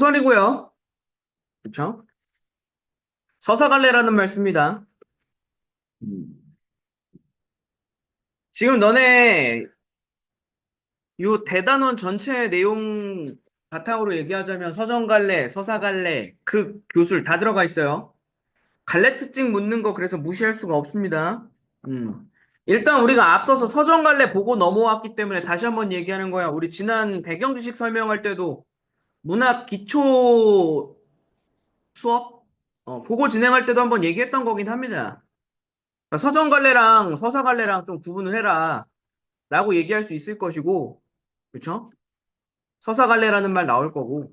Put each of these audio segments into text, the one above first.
소설이고요. 그쵸? 서사갈래라는 말 씁니다. 음. 지금 너네 요 대단원 전체 내용 바탕으로 얘기하자면 서정갈래, 서사갈래, 극, 교술 다 들어가 있어요. 갈래 특징 묻는 거 그래서 무시할 수가 없습니다. 일단 우리가 앞서서 서정갈래 보고 넘어왔기 때문에 다시 한번 얘기하는 거야. 우리 지난 배경 지식 설명할 때도 문학 기초 수업 보고 진행할 때도 한번 얘기했던 거긴 합니다. 그러니까 서정갈래랑 서사갈래랑 좀 구분을 해라 라고 얘기할 수 있을 것이고, 그쵸? 서사갈래라는 말 나올 거고,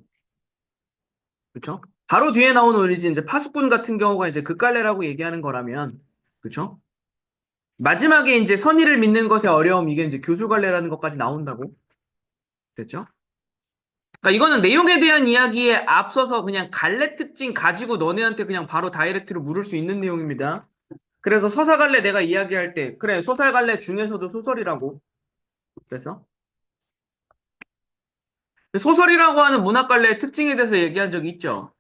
그쵸? 바로 뒤에 나오는 우리 이제 파수꾼 같은 경우가 이제 극갈래라고 얘기하는 거라면, 그쵸? 마지막에 이제 선의를 믿는 것의 어려움, 이게 이제 교수갈래라는 것까지 나온다고. 됐죠? 그러니까 이거는 내용에 대한 이야기에 앞서서 그냥 갈래 특징 가지고 너네한테 그냥 바로 다이렉트로 물을 수 있는 내용입니다. 그래서 서사갈래 내가 이야기할 때, 그래, 소설갈래 중에서도 소설이라고. 그래서 소설이라고 하는 문학갈래의 특징에 대해서 얘기한 적이 있죠.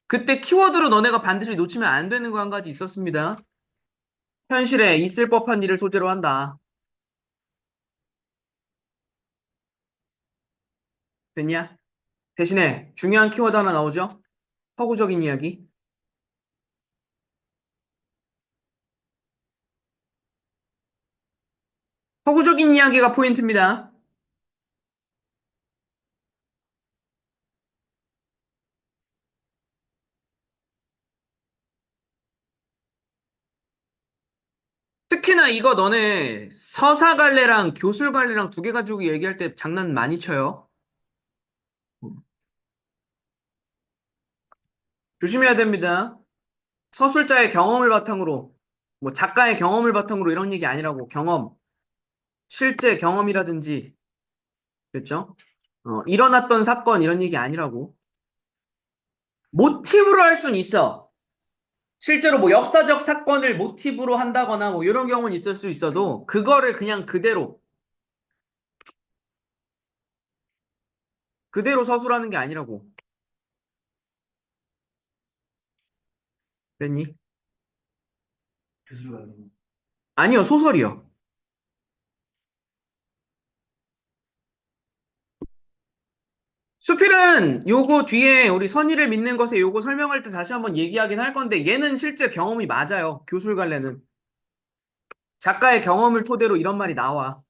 그때 키워드로 너네가 반드시 놓치면 안 되는 거 한 가지 있었습니다. 현실에 있을 법한 일을 소재로 한다. 됐냐? 대신에 중요한 키워드 하나 나오죠? 허구적인 이야기. 허구적인 이야기가 포인트입니다. 특히나 이거 너네 서사갈래랑 교술갈래랑 두 개 가지고 얘기할 때 장난 많이 쳐요. 조심해야 됩니다. 서술자의 경험을 바탕으로, 뭐 작가의 경험을 바탕으로 이런 얘기 아니라고. 경험, 실제 경험이라든지, 그렇죠? 일어났던 사건 이런 얘기 아니라고. 모티브로 할 수는 있어. 실제로 뭐 역사적 사건을 모티브로 한다거나 뭐 이런 경우는 있을 수 있어도 그거를 그냥 그대로 서술하는 게 아니라고. 됐니? 아니요, 소설이요. 수필은 요거 뒤에 우리 선의를 믿는 것에 요거 설명할 때 다시 한번 얘기하긴 할 건데 얘는 실제 경험이 맞아요. 교술갈래는. 작가의 경험을 토대로 이런 말이 나와.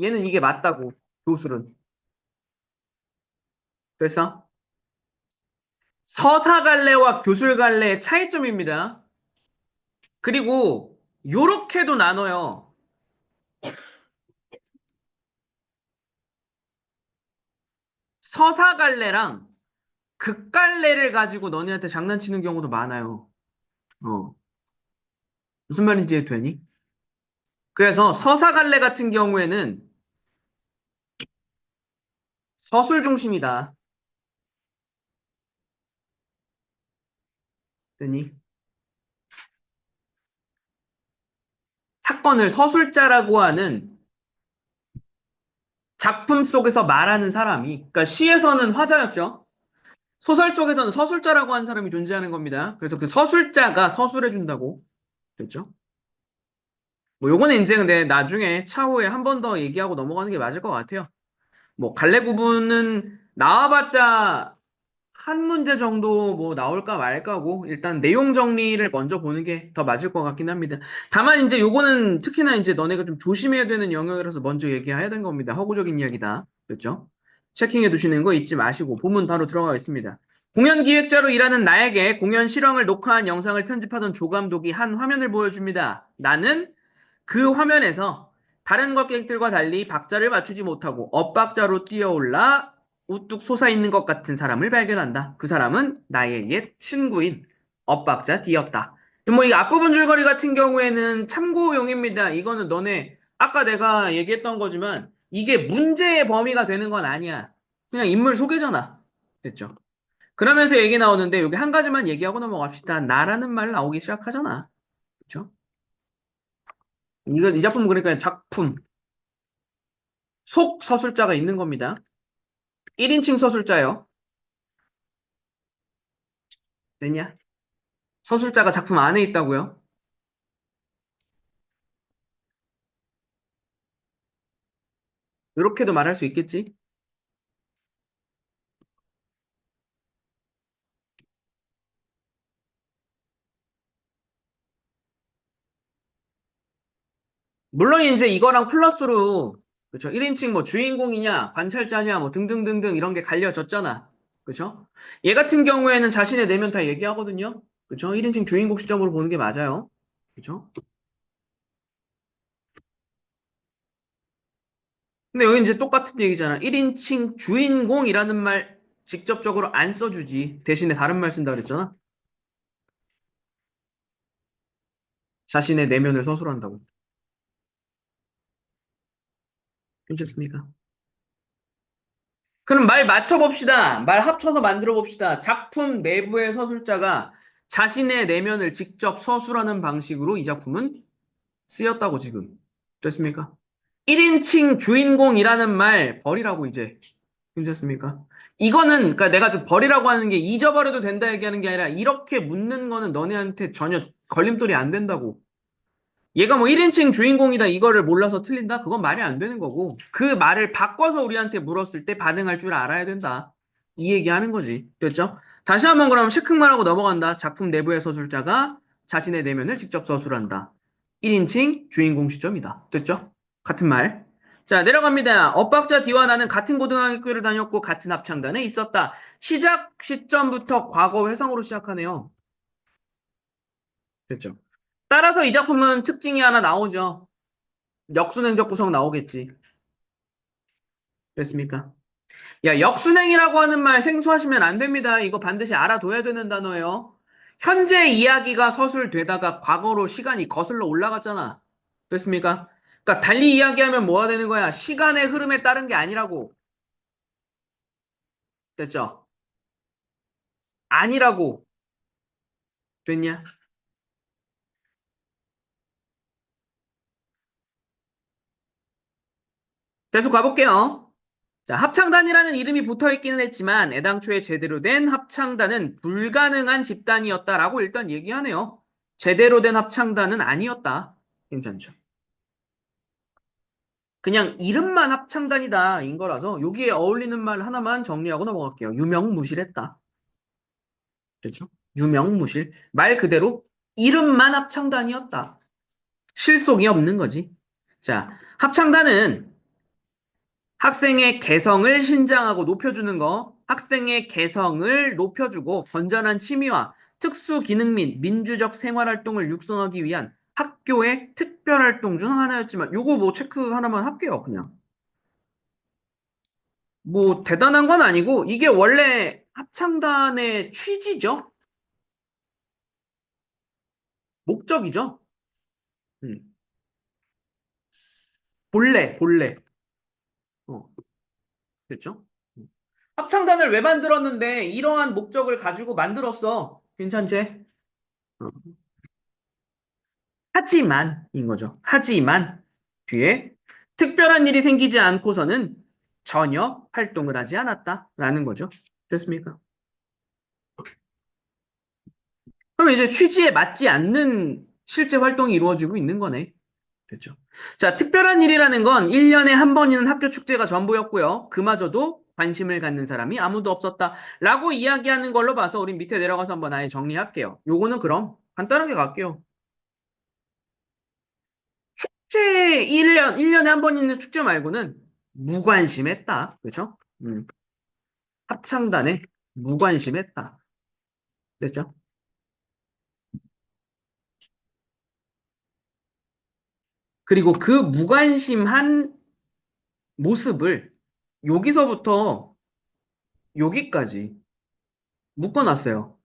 얘는 이게 맞다고. 교술은. 그래서 서사갈래와 교술갈래의 차이점입니다. 그리고 요렇게도 나눠요. 서사갈래랑 극갈래를 가지고 너네한테 장난치는 경우도 많아요. 어. 무슨 말인지 이해되니? 그래서 서사갈래 같은 경우에는 서술 중심이다. 되니? 사건을 서술자라고 하는 작품 속에서 말하는 사람이, 그러니까 시에서는 화자였죠. 소설 속에서는 서술자라고 하는 사람이 존재하는 겁니다. 그래서 그 서술자가 서술해준다고. 됐죠? 뭐 요거는 이제 근데 나중에 차후에 한 번 더 얘기하고 넘어가는 게 맞을 것 같아요. 뭐 갈래 부분은 나와봤자 한 문제 정도 뭐 나올까 말까고 일단 내용 정리를 먼저 보는 게 더 맞을 것 같긴 합니다. 다만 이제 요거는 특히나 이제 너네가 좀 조심해야 되는 영역이라서 먼저 얘기해야 되는 겁니다. 허구적인 이야기다. 그렇죠? 체킹해 두시는 거 잊지 마시고 본문 바로 들어가겠습니다. 공연 기획자로 일하는 나에게 공연 실황을 녹화한 영상을 편집하던 조 감독이 한 화면을 보여줍니다. 나는 그 화면에서 다른 관객들과 달리 박자를 맞추지 못하고 엇박자로 뛰어올라 우뚝 솟아있는 것 같은 사람을 발견한다. 그 사람은 나의 옛 친구인 엇박자 D였다. 뭐 이 앞부분 줄거리 같은 경우에는 참고용입니다. 이거는 너네 아까 내가 얘기했던 거지만 이게 문제의 범위가 되는 건 아니야. 그냥 인물 소개잖아. 됐죠? 그러면서 얘기 나오는데 여기 한 가지만 얘기하고 넘어갑시다. 나라는 말 나오기 시작하잖아. 그쵸? 이 작품은 그러니까 작품. 속 서술자가 있는 겁니다. 1인칭 서술자요. 됐냐? 서술자가 작품 안에 있다고요? 이렇게도 말할 수 있겠지? 물론 이제 이거랑 플러스로 그쵸? 1인칭 뭐 주인공이냐, 관찰자냐, 뭐 등등등등 이런 게 갈려졌잖아. 그쵸? 얘 같은 경우에는 자신의 내면 다 얘기하거든요. 그쵸? 1인칭 주인공 시점으로 보는 게 맞아요. 그쵸? 근데 여기 이제 똑같은 얘기잖아. 1인칭 주인공이라는 말 직접적으로 안 써주지. 대신에 다른 말 쓴다 그랬잖아. 자신의 내면을 서술한다고. 괜찮습니까? 그럼 말 맞춰봅시다. 말 합쳐서 만들어 봅시다. 작품 내부의 서술자가 자신의 내면을 직접 서술하는 방식으로 이 작품은 쓰였다고 지금. 됐습니까? 1인칭 주인공이라는 말 버리라고 이제. 괜찮습니까? 이거는 그러니까 내가 좀 버리라고 하는 게 잊어버려도 된다 얘기하는 게 아니라 이렇게 묻는 거는 너네한테 전혀 걸림돌이 안 된다고. 얘가 뭐 1인칭 주인공이다 이거를 몰라서 틀린다? 그건 말이 안 되는 거고 그 말을 바꿔서 우리한테 물었을 때 반응할 줄 알아야 된다. 이 얘기하는 거지. 됐죠? 다시 한번 그럼 체크만 하고 넘어간다. 작품 내부의 서술자가 자신의 내면을 직접 서술한다. 1인칭 주인공 시점이다. 됐죠? 같은 말. 자, 내려갑니다. 엇박자 D와 나는 같은 고등학교를 다녔고 같은 합창단에 있었다. 시작 시점부터 과거 회상으로 시작하네요. 됐죠? 따라서 이 작품은 특징이 하나 나오죠. 역순행적 구성 나오겠지. 됐습니까? 야, 역순행이라고 하는 말 생소하시면 안 됩니다. 이거 반드시 알아둬야 되는 단어예요. 현재 이야기가 서술되다가 과거로 시간이 거슬러 올라갔잖아. 됐습니까? 그러니까 달리 이야기하면 뭐가 되는 거야? 시간의 흐름에 따른 게 아니라고. 됐죠? 아니라고. 됐냐? 계속 가볼게요. 자, 합창단이라는 이름이 붙어 있기는 했지만 애당초에 제대로 된 합창단은 불가능한 집단이었다라고 일단 얘기하네요. 제대로 된 합창단은 아니었다. 괜찮죠? 그냥 이름만 합창단이다 인 거라서 여기에 어울리는 말 하나만 정리하고 넘어갈게요. 유명무실했다. 그렇죠? 유명무실. 말 그대로 이름만 합창단이었다. 실속이 없는 거지. 자, 합창단은 학생의 개성을 신장하고 높여주는 거, 학생의 개성을 높여주고 건전한 취미와 특수 기능 및 민주적 생활활동을 육성하기 위한 학교의 특별활동 중 하나였지만, 요거 뭐 체크 하나만 할게요, 그냥. 뭐 대단한 건 아니고, 이게 원래 합창단의 취지죠? 목적이죠? 음, 본래. 어, 됐죠? 합창단을 왜 만들었는데, 이러한 목적을 가지고 만들었어. 괜찮지? 어. 하지만인 거죠. 하지만 뒤에 특별한 일이 생기지 않고서는 전혀 활동을 하지 않았다라는 거죠. 됐습니까? 그럼 이제 취지에 맞지 않는 실제 활동이 이루어지고 있는 거네. 됐죠. 자, 특별한 일이라는 건 1년에 한 번이는 학교 축제가 전부였고요. 그마저도 관심을 갖는 사람이 아무도 없었다라고 이야기하는 걸로 봐서 우린 밑에 내려가서 한번 아예 정리할게요. 요거는 그럼 간단하게 갈게요. 축제 1년에 한 번 있는 축제 말고는 무관심했다. 그죠? 합창단에 무관심했다. 됐죠? 그리고 그 무관심한 모습을 여기서부터 여기까지 묶어놨어요.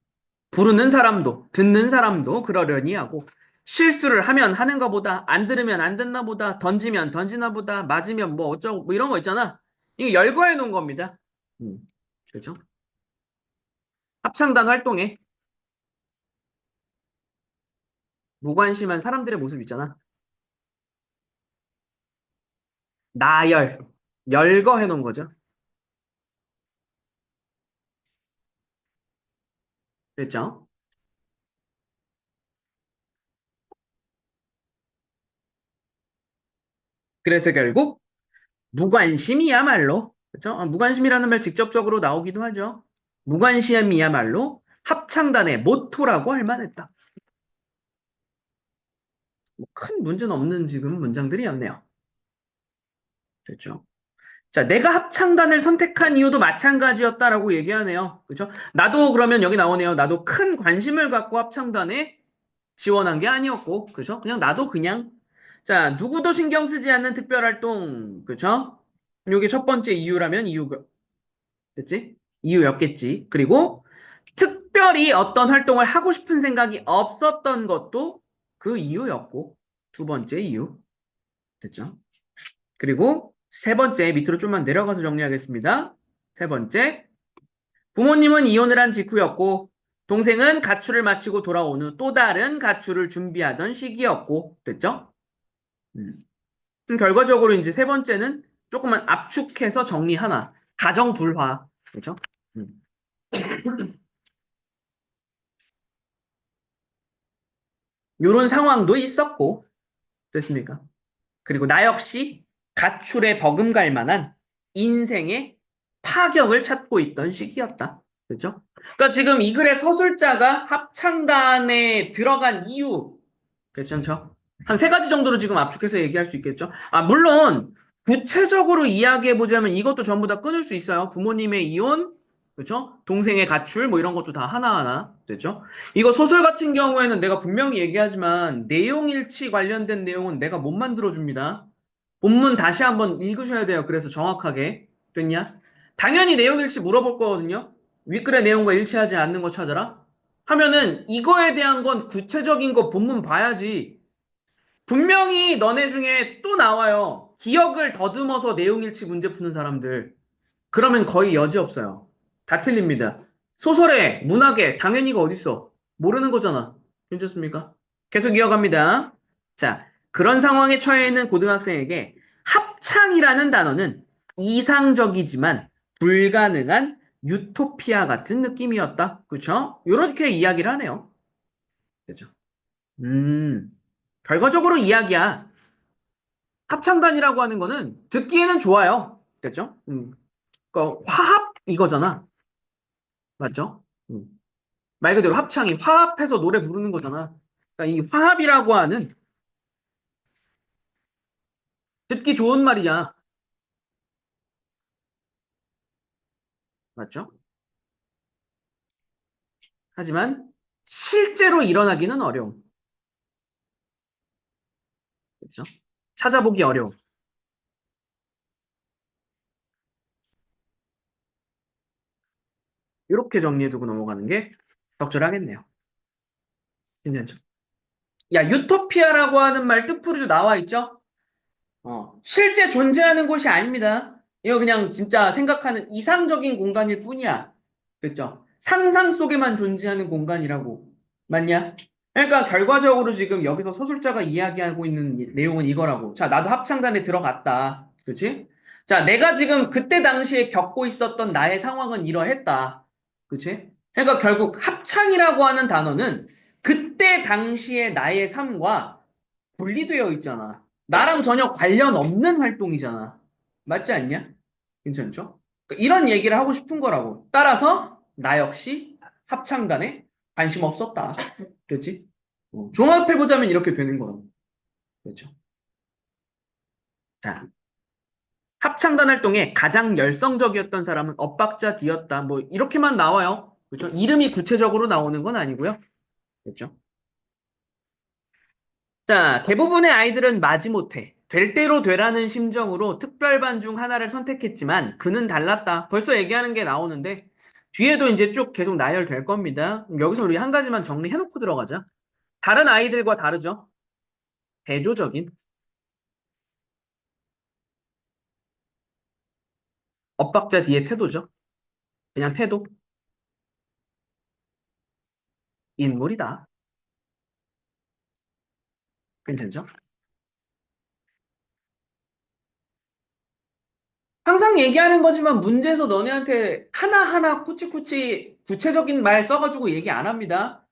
부르는 사람도, 듣는 사람도 그러려니 하고, 실수를 하면 하는가 보다, 안 들으면 안 듣나 보다, 던지면 던지나 보다, 맞으면 뭐 어쩌고, 뭐 이런 거 있잖아. 이거 열거해 놓은 겁니다. 음, 그죠? 합창단 활동에 무관심한 사람들의 모습 있잖아. 나열. 열거 해놓은 거죠. 됐죠? 그래서 결국 무관심이야말로, 그죠? 무관심이라는 말 직접적으로 나오기도 하죠. 무관심이야말로 합창단의 모토라고 할 만했다. 뭐큰 문제는 없는 지금 문장들이었네요. 됐죠? 자, 내가 합창단을 선택한 이유도 마찬가지였다라고 얘기하네요. 그죠? 나도 그러면 여기 나오네요. 나도 큰 관심을 갖고 합창단에 지원한 게 아니었고, 그죠? 그냥 나도 그냥, 자, 누구도 신경 쓰지 않는 특별 활동, 그죠? 요게 첫 번째 이유라면 됐지? 이유였겠지. 그리고 특별히 어떤 활동을 하고 싶은 생각이 없었던 것도 그 이유였고, 두 번째 이유. 됐죠? 그리고 세 번째, 밑으로 좀만 내려가서 정리하겠습니다. 세 번째, 부모님은 이혼을 한 직후였고, 동생은 가출을 마치고 돌아온 후 또 다른 가출을 준비하던 시기였고, 됐죠? 음. 결과적으로 이제 세 번째는 조금만 압축해서 정리하나. 가정 불화. 그죠? 음. 요런 상황도 있었고, 됐습니까? 그리고 나 역시 가출에 버금갈 만한 인생의 파격을 찾고 있던 시기였다. 그죠? 그러니까 지금 이 글의 서술자가 합창단에 들어간 이유, 괜찮죠? 한 세 가지 정도로 지금 압축해서 얘기할 수 있겠죠? 물론, 구체적으로 이야기해보자면 이것도 전부 다 끊을 수 있어요. 부모님의 이혼, 그죠? 동생의 가출, 뭐 이런 것도 다 하나하나, 됐죠? 이거 소설 같은 경우에는 내가 분명히 얘기하지만, 내용일치 관련된 내용은 내가 못 만들어줍니다. 본문 다시 한번 읽으셔야 돼요. 그래서 정확하게. 됐냐? 당연히 내용일치 물어볼 거거든요. 윗글의 내용과 일치하지 않는 거 찾아라. 하면은 이거에 대한 건 구체적인 거 본문 봐야지. 분명히 너네 중에 또 나와요. 기억을 더듬어서 내용일치 문제 푸는 사람들. 그러면 거의 여지 없어요. 다 틀립니다. 소설에, 문학에 당연히가 어딨어? 모르는 거잖아. 괜찮습니까? 계속 이어갑니다. 자, 그런 상황에 처해 있는 고등학생에게 합창이라는 단어는 이상적이지만 불가능한 유토피아 같은 느낌이었다. 그쵸? 요렇게 이야기를 하네요. 그죠? 음, 결과적으로 이야기야. 합창단이라고 하는 거는 듣기에는 좋아요. 됐죠? 그러니까 화합 이거잖아. 맞죠? 말 그대로 합창이 화합해서 노래 부르는 거잖아. 그러니까 이 화합이라고 하는 듣기 좋은 말이야. 맞죠? 하지만 실제로 일어나기는 어려움. 그렇죠? 찾아보기 어려움. 이렇게 정리해두고 넘어가는 게 적절하겠네요. 괜찮죠? 야, 유토피아라고 하는 말 뜻풀이도 나와 있죠? 실제 존재하는 곳이 아닙니다. 이거 그냥 진짜 생각하는 이상적인 공간일 뿐이야. 그렇죠? 상상 속에만 존재하는 공간이라고. 맞냐? 그러니까 결과적으로 지금 여기서 서술자가 이야기하고 있는 내용은 이거라고. 자, 나도 합창단에 들어갔다. 그치? 자, 내가 지금 그때 당시에 겪고 있었던 나의 상황은 이러했다. 그치? 그러니까 결국 합창이라고 하는 단어는 그때 당시의 나의 삶과 분리되어 있잖아. 나랑 전혀 관련 없는 활동이잖아. 맞지 않냐? 괜찮죠? 그러니까 이런 얘기를 하고 싶은 거라고. 따라서 나 역시 합창단에 관심 없었다. 그렇지? 종합해보자면 이렇게 되는 거라고. 그렇죠? 자, 합창단 활동에 가장 열성적이었던 사람은 엇박자 D였다. 뭐 이렇게만 나와요. 그렇죠? 이름이 구체적으로 나오는 건 아니고요. 그렇죠? 자, 대부분의 아이들은 마지못해 될 대로 되라는 심정으로 특별반 중 하나를 선택했지만 그는 달랐다. 벌써 얘기하는 게 나오는데 뒤에도 이제 쭉 계속 나열될 겁니다. 여기서 우리 한 가지만 정리해놓고 들어가자. 다른 아이들과 다르죠? 대조적인 엇박자 뒤에 태도죠. 그냥 태도, 인물이다. 괜찮죠? 항상 얘기하는 거지만 문제에서 너네한테 하나하나 쿠치쿠치 구체적인 말 써가지고 얘기 안 합니다.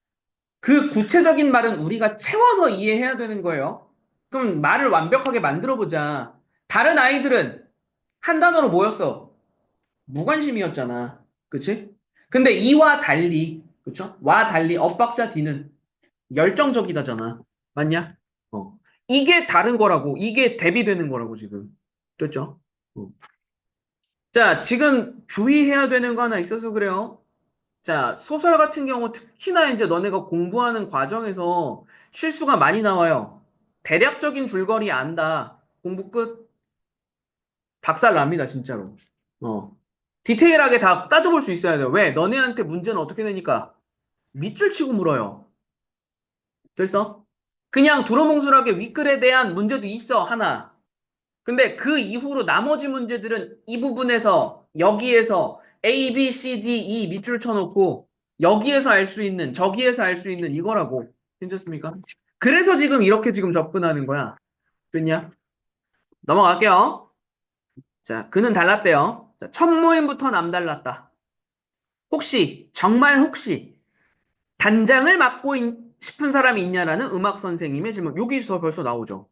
그 구체적인 말은 우리가 채워서 이해해야 되는 거예요. 그럼 말을 완벽하게 만들어 보자. 다른 아이들은 한 단어로 모였어. 무관심이었잖아. 그치? 근데 이와 달리, 그쵸? 와 달리 엇박자 D는 열정적이다잖아. 맞냐? 어. 이게 다른 거라고. 이게 대비되는 거라고, 지금. 됐죠? 어. 자, 지금 주의해야 되는 거 하나 있어서 그래요. 자, 소설 같은 경우 특히나 이제 너네가 공부하는 과정에서 실수가 많이 나와요. 대략적인 줄거리 안다. 공부 끝. 박살 납니다, 진짜로. 어. 디테일하게 다 따져볼 수 있어야 돼요. 왜? 너네한테 문제는 어떻게 되니까? 밑줄 치고 물어요. 됐어? 그냥 두루뭉술하게 윗글에 대한 문제도 있어, 하나. 근데 그 이후로 나머지 문제들은 이 부분에서, 여기에서 A, B, C, D, E 밑줄 쳐놓고, 여기에서 알 수 있는, 저기에서 알 수 있는 이거라고. 괜찮습니까? 그래서 지금 이렇게 지금 접근하는 거야. 됐냐? 넘어갈게요. 자, 그는 달랐대요. 자, 첫 모임부터 남달랐다. 혹시, 정말 혹시, 단장을 맡고 싶은 사람이 있냐라는 음악 선생님의 질문. 여기서 벌써 나오죠.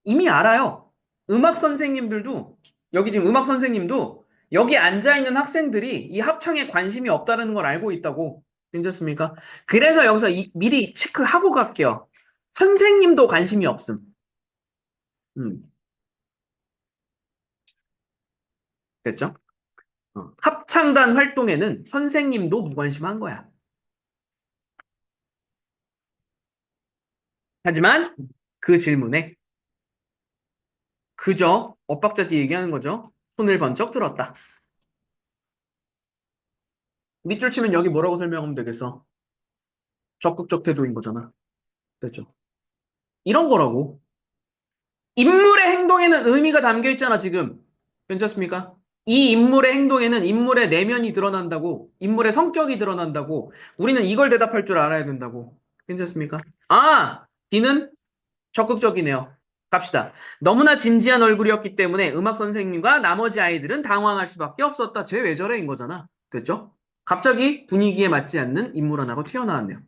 이미 알아요. 음악 선생님들도, 여기 지금 음악 선생님도 여기 앉아있는 학생들이 이 합창에 관심이 없다는 걸 알고 있다고. 괜찮습니까? 그래서 여기서 미리 체크하고 갈게요. 선생님도 관심이 없음. 음, 됐죠? 합창단 활동에는 선생님도 무관심한 거야. 하지만 그 질문에 그저 엇박자 뒤 얘기하는 거죠. 손을 번쩍 들었다. 밑줄 치면 여기 뭐라고 설명하면 되겠어? 적극적 태도인 거잖아. 됐죠? 이런 거라고. 인물의 행동에는 의미가 담겨 있잖아, 지금. 괜찮습니까? 이 인물의 행동에는 인물의 내면이 드러난다고, 인물의 성격이 드러난다고, 우리는 이걸 대답할 줄 알아야 된다고. 괜찮습니까? 아! D는 적극적이네요. 갑시다. 너무나 진지한 얼굴이었기 때문에 음악 선생님과 나머지 아이들은 당황할 수밖에 없었다. 쟤 왜 저래인 거잖아. 됐죠? 갑자기 분위기에 맞지 않는 인물 하나가 튀어나왔네요.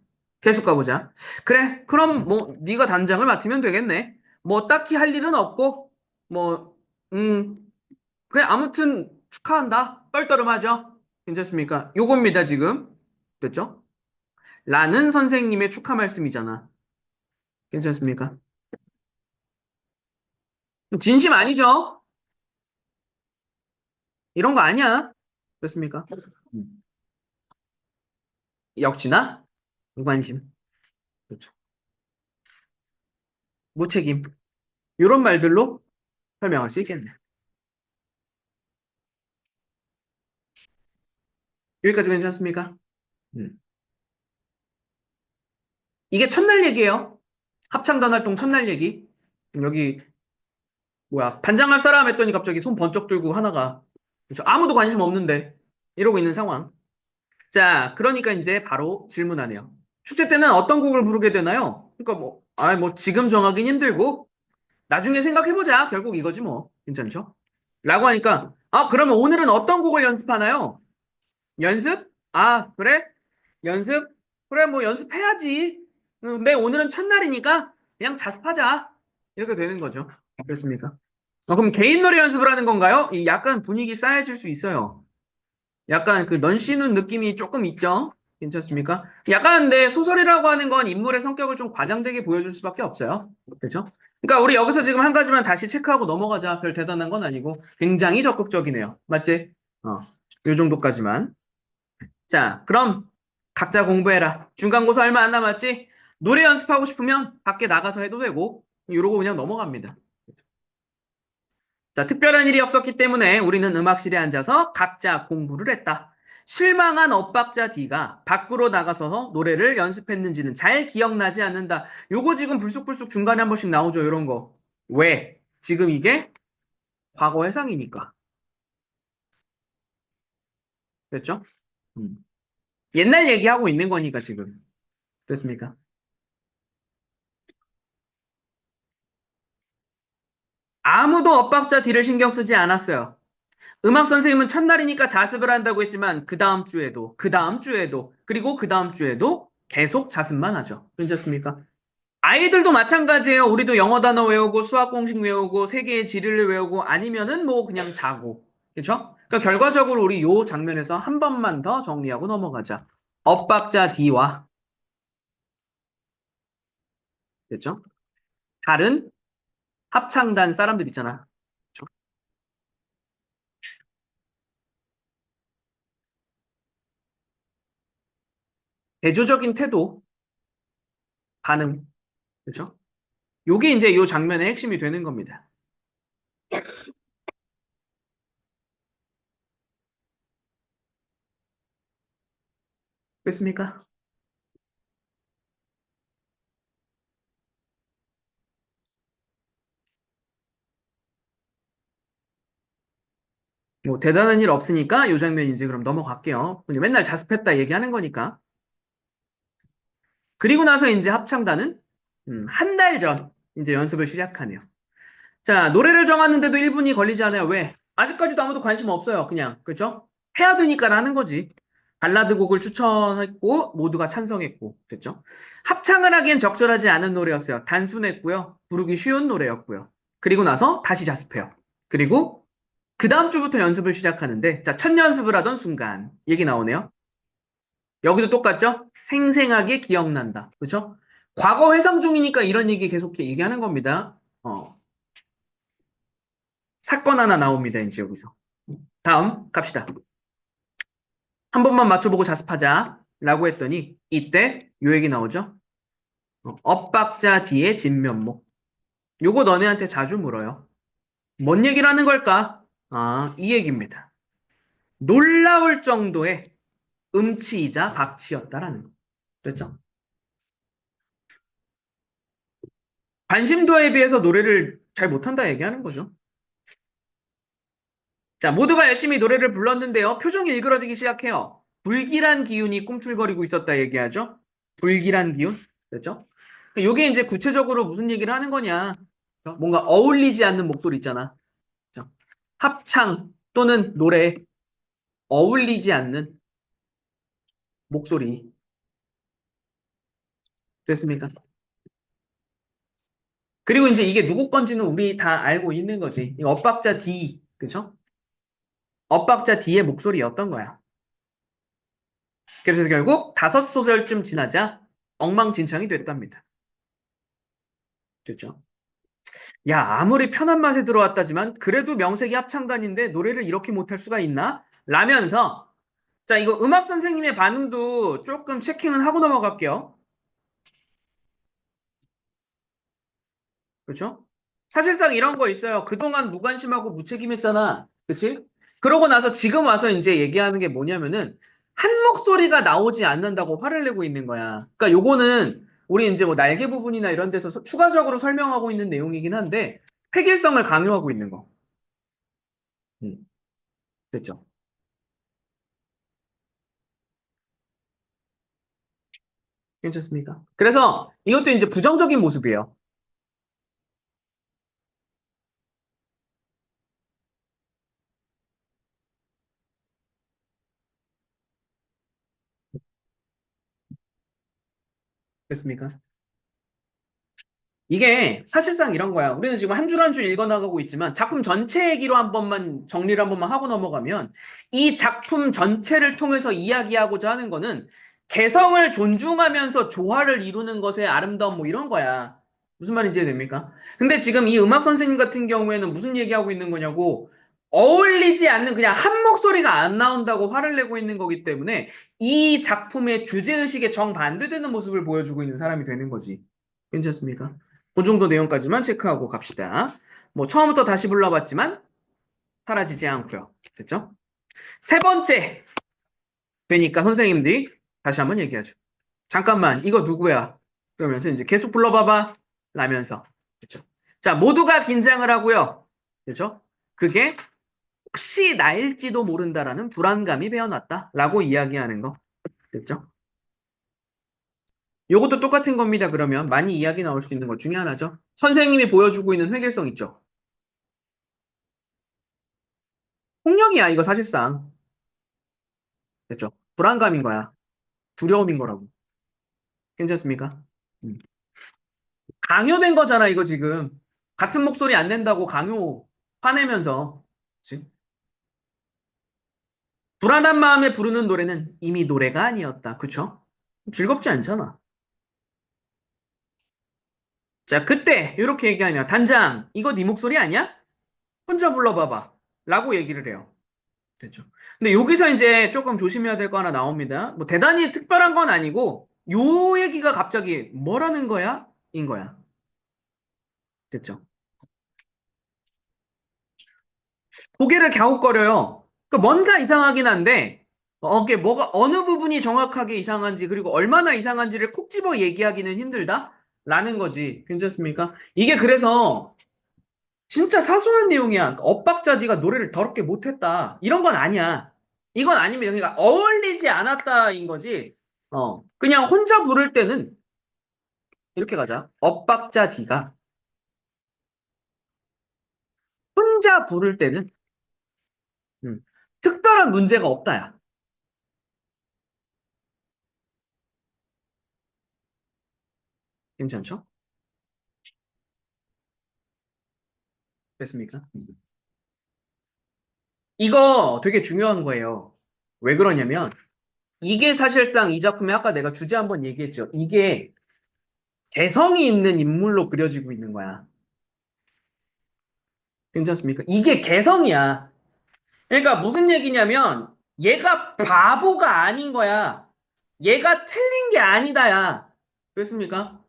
계속 가보자. 그래, 그럼 뭐 네가 단장을 맡으면 되겠네. 뭐 딱히 할 일은 없고 뭐 그래 아무튼 축하한다. 떨떠름하죠. 괜찮습니까? 요겁니다 지금. 됐죠? 라는 선생님의 축하 말씀이잖아. 괜찮습니까? 진심 아니죠? 이런 거 아니야. 그렇습니까? 음. 역시나 무관심. 그렇죠. 무책임. 이런 말들로 설명할 수 있겠네. 여기까지 괜찮습니까? 음. 이게 첫날 얘기예요. 합창단 활동 첫날 얘기. 여기 뭐야 반장할 사람 했더니 갑자기 손 번쩍 들고 하나가 그렇죠? 아무도 관심 없는데 이러고 있는 상황. 자, 그러니까 이제 바로 질문하네요. 축제 때는 어떤 곡을 부르게 되나요? 그러니까 뭐, 뭐 지금 정하긴 힘들고 나중에 생각해보자. 결국 이거지 뭐. 괜찮죠? 라고 하니까 그러면 오늘은 어떤 곡을 연습하나요? 연습? 그래? 연습? 그래, 뭐 연습해야지. 근데 오늘은 첫날이니까 그냥 자습하자. 이렇게 되는 거죠. 그렇습니까? 그럼 개인 노래 연습을 하는 건가요? 이 약간 분위기 쌓여질 수 있어요. 약간 그 넌씨는 느낌이 조금 있죠? 괜찮습니까? 약간 근데 소설이라고 하는 건 인물의 성격을 좀 과장되게 보여줄 수밖에 없어요. 그렇죠? 그러니까 우리 여기서 지금 한 가지만 다시 체크하고 넘어가자. 별 대단한 건 아니고 굉장히 적극적이네요. 맞지? 요 정도까지만. 자, 그럼 각자 공부해라. 중간고사 얼마 안 남았지? 노래 연습하고 싶으면 밖에 나가서 해도 되고 이러고 그냥 넘어갑니다. 자, 특별한 일이 없었기 때문에 우리는 음악실에 앉아서 각자 공부를 했다. 실망한 엇박자 D가 밖으로 나가서 노래를 연습했는지는 잘 기억나지 않는다. 요거 지금 불쑥불쑥 중간에 한 번씩 나오죠, 이런 거. 왜? 지금 이게 과거 해상이니까. 됐죠? 음. 옛날 얘기하고 있는 거니까 지금. 됐습니까? 아무도 엇박자 D를 신경 쓰지 않았어요. 음악 선생님은 첫날이니까 자습을 한다고 했지만 그 다음 주에도, 그 다음 주에도, 그리고 그 다음 주에도 계속 자습만 하죠. 괜찮습니까? 아이들도 마찬가지예요. 우리도 영어 단어 외우고 수학 공식 외우고 세계의 지리를 외우고 아니면은 뭐 그냥 자고. 그렇죠? 그러니까 결과적으로 우리 요 장면에서 한 번만 더 정리하고 넘어가자. 엇박자 D와 됐죠? 다른 합창단 사람들 있잖아. 그렇죠? 대조적인 태도, 반응. 그렇죠? 요게 이제 요 장면의 핵심이 되는 겁니다. 됐습니까? 뭐 대단한 일 없으니까 요 장면 이제 그럼 넘어갈게요. 맨날 자습했다 얘기하는 거니까. 그리고 나서 이제 합창단은 한 달 전 이제 연습을 시작하네요. 자, 노래를 정하는데도 1분이 걸리지 않아요. 왜? 아직까지도 아무도 관심 없어요. 그냥. 그죠? 해야 되니까라는 거지. 발라드 곡을 추천했고 모두가 찬성했고 됐죠? 합창을 하기엔 적절하지 않은 노래였어요. 단순했고요. 부르기 쉬운 노래였고요. 그리고 나서 다시 자습해요. 그리고 그 다음 주부터 연습을 시작하는데 자, 첫 연습을 하던 순간 얘기 나오네요. 여기도 똑같죠? 생생하게 기억난다. 그렇죠? 과거 회상 중이니까 이런 얘기 계속 얘기하는 겁니다. 사건 하나 나옵니다. 이제 여기서. 다음 갑시다. 한 번만 맞춰보고 자습하자. 라고 했더니 이때 요 얘기 나오죠? 엇박자 뒤에 진면목. 요거 너네한테 자주 물어요. 뭔 얘기를 하는 걸까? 아, 이 얘기입니다. 놀라울 정도의 음치이자 박치였다라는 거. 그렇죠? 관심도에 비해서 노래를 잘 못한다 얘기하는 거죠. 자, 모두가 열심히 노래를 불렀는데요. 표정이 일그러지기 시작해요. 불길한 기운이 꿈틀거리고 있었다 얘기하죠. 불길한 기운. 그렇죠? 요게 이제 구체적으로 무슨 얘기를 하는 거냐. 뭔가 어울리지 않는 목소리 있잖아. 그렇죠? 합창 또는 노래 어울리지 않는 목소리. 됐습니까? 그리고 이제 이게 누구 건지는 우리 다 알고 있는 거지. 이 엇박자 D. 그죠? 엇박자 D의 목소리였던 거야. 그래서 결국 5소절쯤 지나자 엉망진창이 됐답니다. 됐죠? 야, 아무리 편한 맛에 들어왔다지만 그래도 명색이 합창단인데 노래를 이렇게 못할 수가 있나? 라면서 자, 이거 음악 선생님의 반응도 조금 체킹은 하고 넘어갈게요. 그렇죠? 사실상 이런 거 있어요. 그동안 무관심하고 무책임했잖아. 그치? 그러고 나서 지금 와서 이제 얘기하는 게 뭐냐면은 한 목소리가 나오지 않는다고 화를 내고 있는 거야. 그러니까 요거는 우리 이제 뭐 날개 부분이나 이런 데서 추가적으로 설명하고 있는 내용이긴 한데 획일성을 강요하고 있는 거. 음, 됐죠? 괜찮습니까? 그래서 이것도 이제 부정적인 모습이에요. 됐습니까? 이게 사실상 이런 거야. 우리는 지금 한 줄 한 줄 읽어나가고 있지만 작품 전체 얘기로 한 번만 정리를 한 번만 하고 넘어가면 이 작품 전체를 통해서 이야기하고자 하는 거는 개성을 존중하면서 조화를 이루는 것의 아름다움 뭐 이런 거야. 무슨 말인지 이해됩니까? 근데 지금 이 음악 선생님 같은 경우에는 무슨 얘기하고 있는 거냐고 어울리지 않는 그냥 한 목소리가 안 나온다고 화를 내고 있는 거기 때문에 이 작품의 주제의식에 정반대되는 모습을 보여주고 있는 사람이 되는 거지. 괜찮습니까? 그 정도 내용까지만 체크하고 갑시다. 뭐 처음부터 다시 불러봤지만 사라지지 않고요. 됐죠? 세 번째 되니까 선생님들이 다시 한번 얘기하죠. 잠깐만, 이거 누구야? 그러면서 이제 계속 불러봐봐. 라면서. 그렇죠? 자, 모두가 긴장을 하고요. 그렇죠? 그게 혹시 나일지도 모른다라는 불안감이 배어났다. 라고 이야기하는 거. 됐죠? 요것도 똑같은 겁니다. 그러면 많이 이야기 나올 수 있는 것 중에 하나죠. 선생님이 보여주고 있는 획일성 있죠? 폭력이야, 이거 사실상. 됐죠? 불안감인 거야. 두려움인 거라고. 괜찮습니까? 음. 강요된 거잖아, 이거 지금. 같은 목소리 안 낸다고 강요 화내면서. 그치? 불안한 마음에 부르는 노래는 이미 노래가 아니었다. 그쵸? 즐겁지 않잖아. 자, 그때 이렇게 얘기하냐. 단장, 이거 네 목소리 아니야? 혼자 불러봐봐. 라고 얘기를 해요. 됐죠. 근데 여기서 이제 조금 조심해야 될 거 하나 나옵니다. 뭐 대단히 특별한 건 아니고 요 얘기가 갑자기 뭐라는 거야? 인 거야. 됐죠. 고개를 갸웃거려요. 그 뭔가 이상하긴 한데 이게 뭐가 어느 부분이 정확하게 이상한지 그리고 얼마나 이상한지를 콕 집어 얘기하기는 힘들다? 라는 거지. 괜찮습니까? 이게 그래서 진짜 사소한 내용이야. 엇박자 네가 노래를 더럽게 못했다. 이런 건 아니야. 이건 아닙니다. 그러니까 어울리지 않았다인 거지. 그냥 혼자 부를 때는 이렇게 가자. 엇박자 D가 혼자 부를 때는 음, 특별한 문제가 없다야. 괜찮죠? 됐습니까? 이거 되게 중요한 거예요. 왜 그러냐면 이게 사실상 이 작품에 아까 내가 주제 한번 얘기했죠. 이게 개성이 있는 인물로 그려지고 있는 거야. 괜찮습니까? 이게 개성이야. 그러니까 무슨 얘기냐면 얘가 바보가 아닌 거야. 얘가 틀린 게 아니다야. 그렇습니까?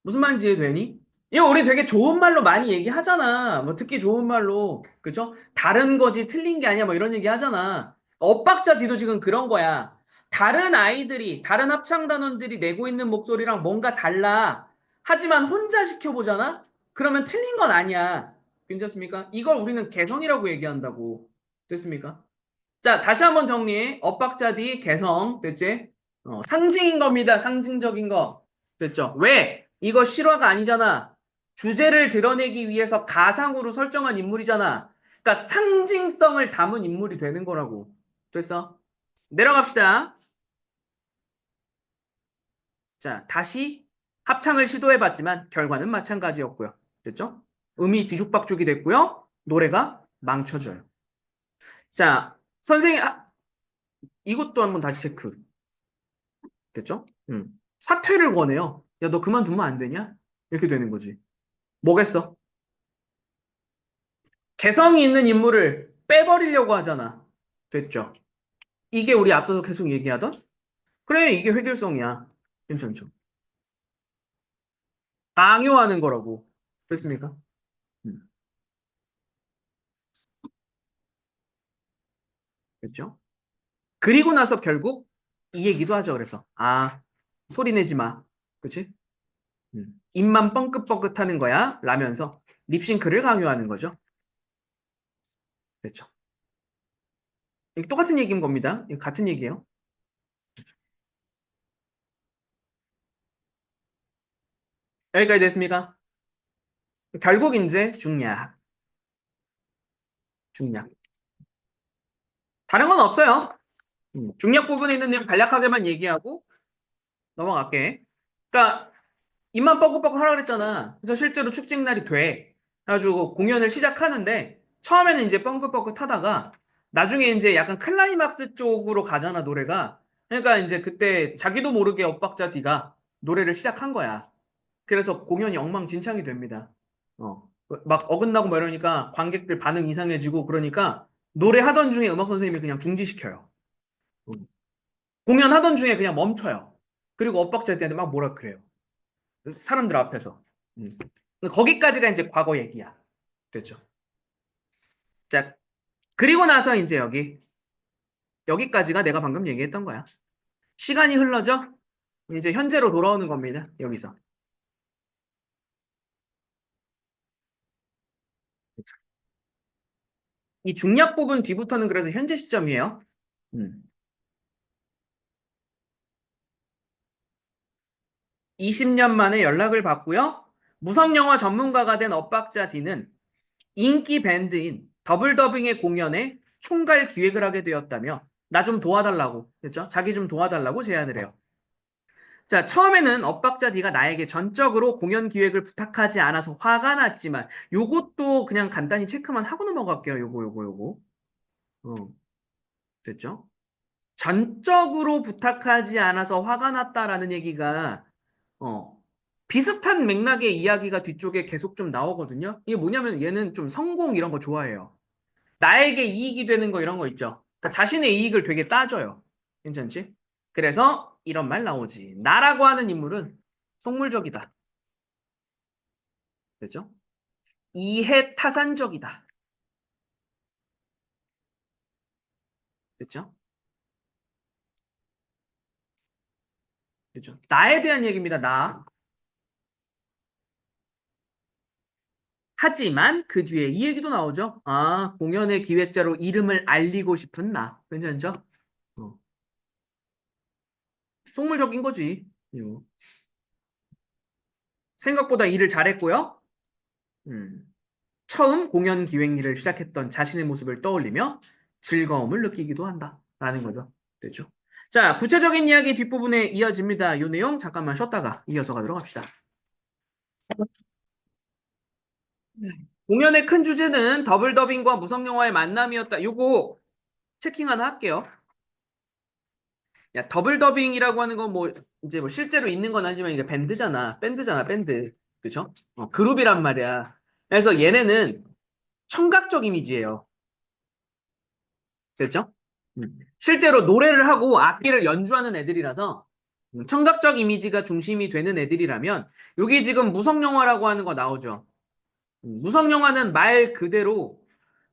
무슨 말인지 이해되니? 이거 우리 되게 좋은 말로 많이 얘기하잖아. 뭐 듣기 좋은 말로. 그죠? 다른 거지 틀린 게 아니야. 뭐 이런 얘기 하잖아. 엇박자 뒤도 지금 그런 거야. 다른 아이들이, 다른 합창단원들이 내고 있는 목소리랑 뭔가 달라. 하지만 혼자 시켜보잖아? 그러면 틀린 건 아니야. 괜찮습니까? 이걸 우리는 개성이라고 얘기한다고. 됐습니까? 자, 다시 한번 정리해. 엇박자 뒤 개성. 됐지? 상징인 겁니다. 상징적인 거. 됐죠? 왜? 이거 실화가 아니잖아. 주제를 드러내기 위해서 가상으로 설정한 인물이잖아. 그러니까 상징성을 담은 인물이 되는 거라고. 됐어? 내려갑시다. 자, 다시 합창을 시도해봤지만 결과는 마찬가지였고요. 됐죠? 음이 뒤죽박죽이 됐고요. 노래가 망쳐져요. 자, 선생님, 이것도 한번 다시 체크. 됐죠? 사퇴를 권해요. 야, 너 그만두면 안 되냐? 이렇게 되는 거지. 뭐겠어? 개성이 있는 인물을 빼버리려고 하잖아. 됐죠? 이게 우리 앞서서 계속 얘기하던? 그래, 이게 획일성이야. 괜찮죠? 강요하는 거라고. 됐습니까? 음, 됐죠? 그리고 나서 결국 이 얘기도 하죠. 그래서, 소리 내지 마. 그치? 입만 뻥긋뻥긋 하는 거야. 라면서 립싱크를 강요하는 거죠. 됐죠? 이게 똑같은 얘기인 겁니다. 이거 같은 얘기예요. 여기까지 됐습니까? 결국 이제 중략. 다른 건 없어요. 중략 부분에 있는 내용 간략하게만 얘기하고 넘어갈게. 그러니까 입만 뻐끔뻐끔 하라 그랬잖아. 그래서 실제로 축제 날이 돼. 그래가지고 공연을 시작하는데 처음에는 이제 뻥긋뻥긋 하다가 나중에 이제 약간 클라이막스 쪽으로 가잖아, 노래가. 그러니까 이제 그때 자기도 모르게 엇박자 D가 노래를 시작한 거야. 그래서 공연이 엉망진창이 됩니다. 막 어긋나고 뭐 이러니까 관객들 반응 이상해지고 그러니까 노래하던 중에 음악 선생님이 그냥 중지시켜요. 음. 공연하던 중에 그냥 멈춰요. 그리고 엇박자 때한테 막 뭐라 그래요. 사람들 앞에서. 음. 거기까지가 이제 과거 얘기야. 됐죠. 자, 그리고 나서 이제 여기까지가 내가 방금 얘기했던 거야. 시간이 흘러져 이제 현재로 돌아오는 겁니다. 여기서. 이 중략 부분 뒤부터는 그래서 현재 시점이에요. 음. 20년 만에 연락을 받고요. 무성영화 전문가가 된 엇박자 D는 인기 밴드인 더블 더빙의 공연에 총괄 기획을 하게 되었다며 나 좀 도와달라고, 그렇죠? 자기 좀 도와달라고 제안을 해요. 자, 처음에는 엇박자 D가 나에게 전적으로 공연 기획을 부탁하지 않아서 화가 났지만 요것도 그냥 간단히 체크만 하고 넘어갈게요. 요거. 어, 됐죠? 전적으로 부탁하지 않아서 화가 났다라는 얘기가 어, 비슷한 맥락의 이야기가 뒤쪽에 계속 좀 나오거든요. 이게 뭐냐면 얘는 좀 성공 이런 거 좋아해요. 나에게 이익이 되는 거 이런 거 있죠. 그러니까 자신의 이익을 되게 따져요. 괜찮지? 그래서 이런 말 나오지. 나라고 하는 인물은 속물적이다. 됐죠? 이해타산적이다. 됐죠? 그죠? 나에 대한 얘기입니다. 나. 하지만 그 뒤에 이 얘기도 나오죠. 아, 공연의 기획자로 이름을 알리고 싶은 나. 괜찮죠? 어, 속물적인 거지. 이거. 생각보다 일을 잘했고요. 음, 처음 공연 기획 일을 시작했던 자신의 모습을 떠올리며 즐거움을 느끼기도 한다. 라는 거죠. 됐죠? 자, 구체적인 이야기 뒷부분에 이어집니다. 이 내용 잠깐만 쉬었다가 이어서 가도록 합시다. 공연의 큰 주제는 더블 더빙과 무성 영화의 만남이었다. 요거 체킹 하나 할게요. 야, 더블 더빙이라고 하는 건 뭐, 이제 뭐 실제로 있는 건 아니지만 이게 밴드잖아. 밴드잖아, 밴드. 그쵸? 그룹이란 말이야. 그래서 얘네는 청각적 이미지예요. 됐죠? 실제로 노래를 하고 악기를 연주하는 애들이라서 청각적 이미지가 중심이 되는 애들이라면 여기 지금 무성 영화라고 하는 거 나오죠. 무성 영화는 말 그대로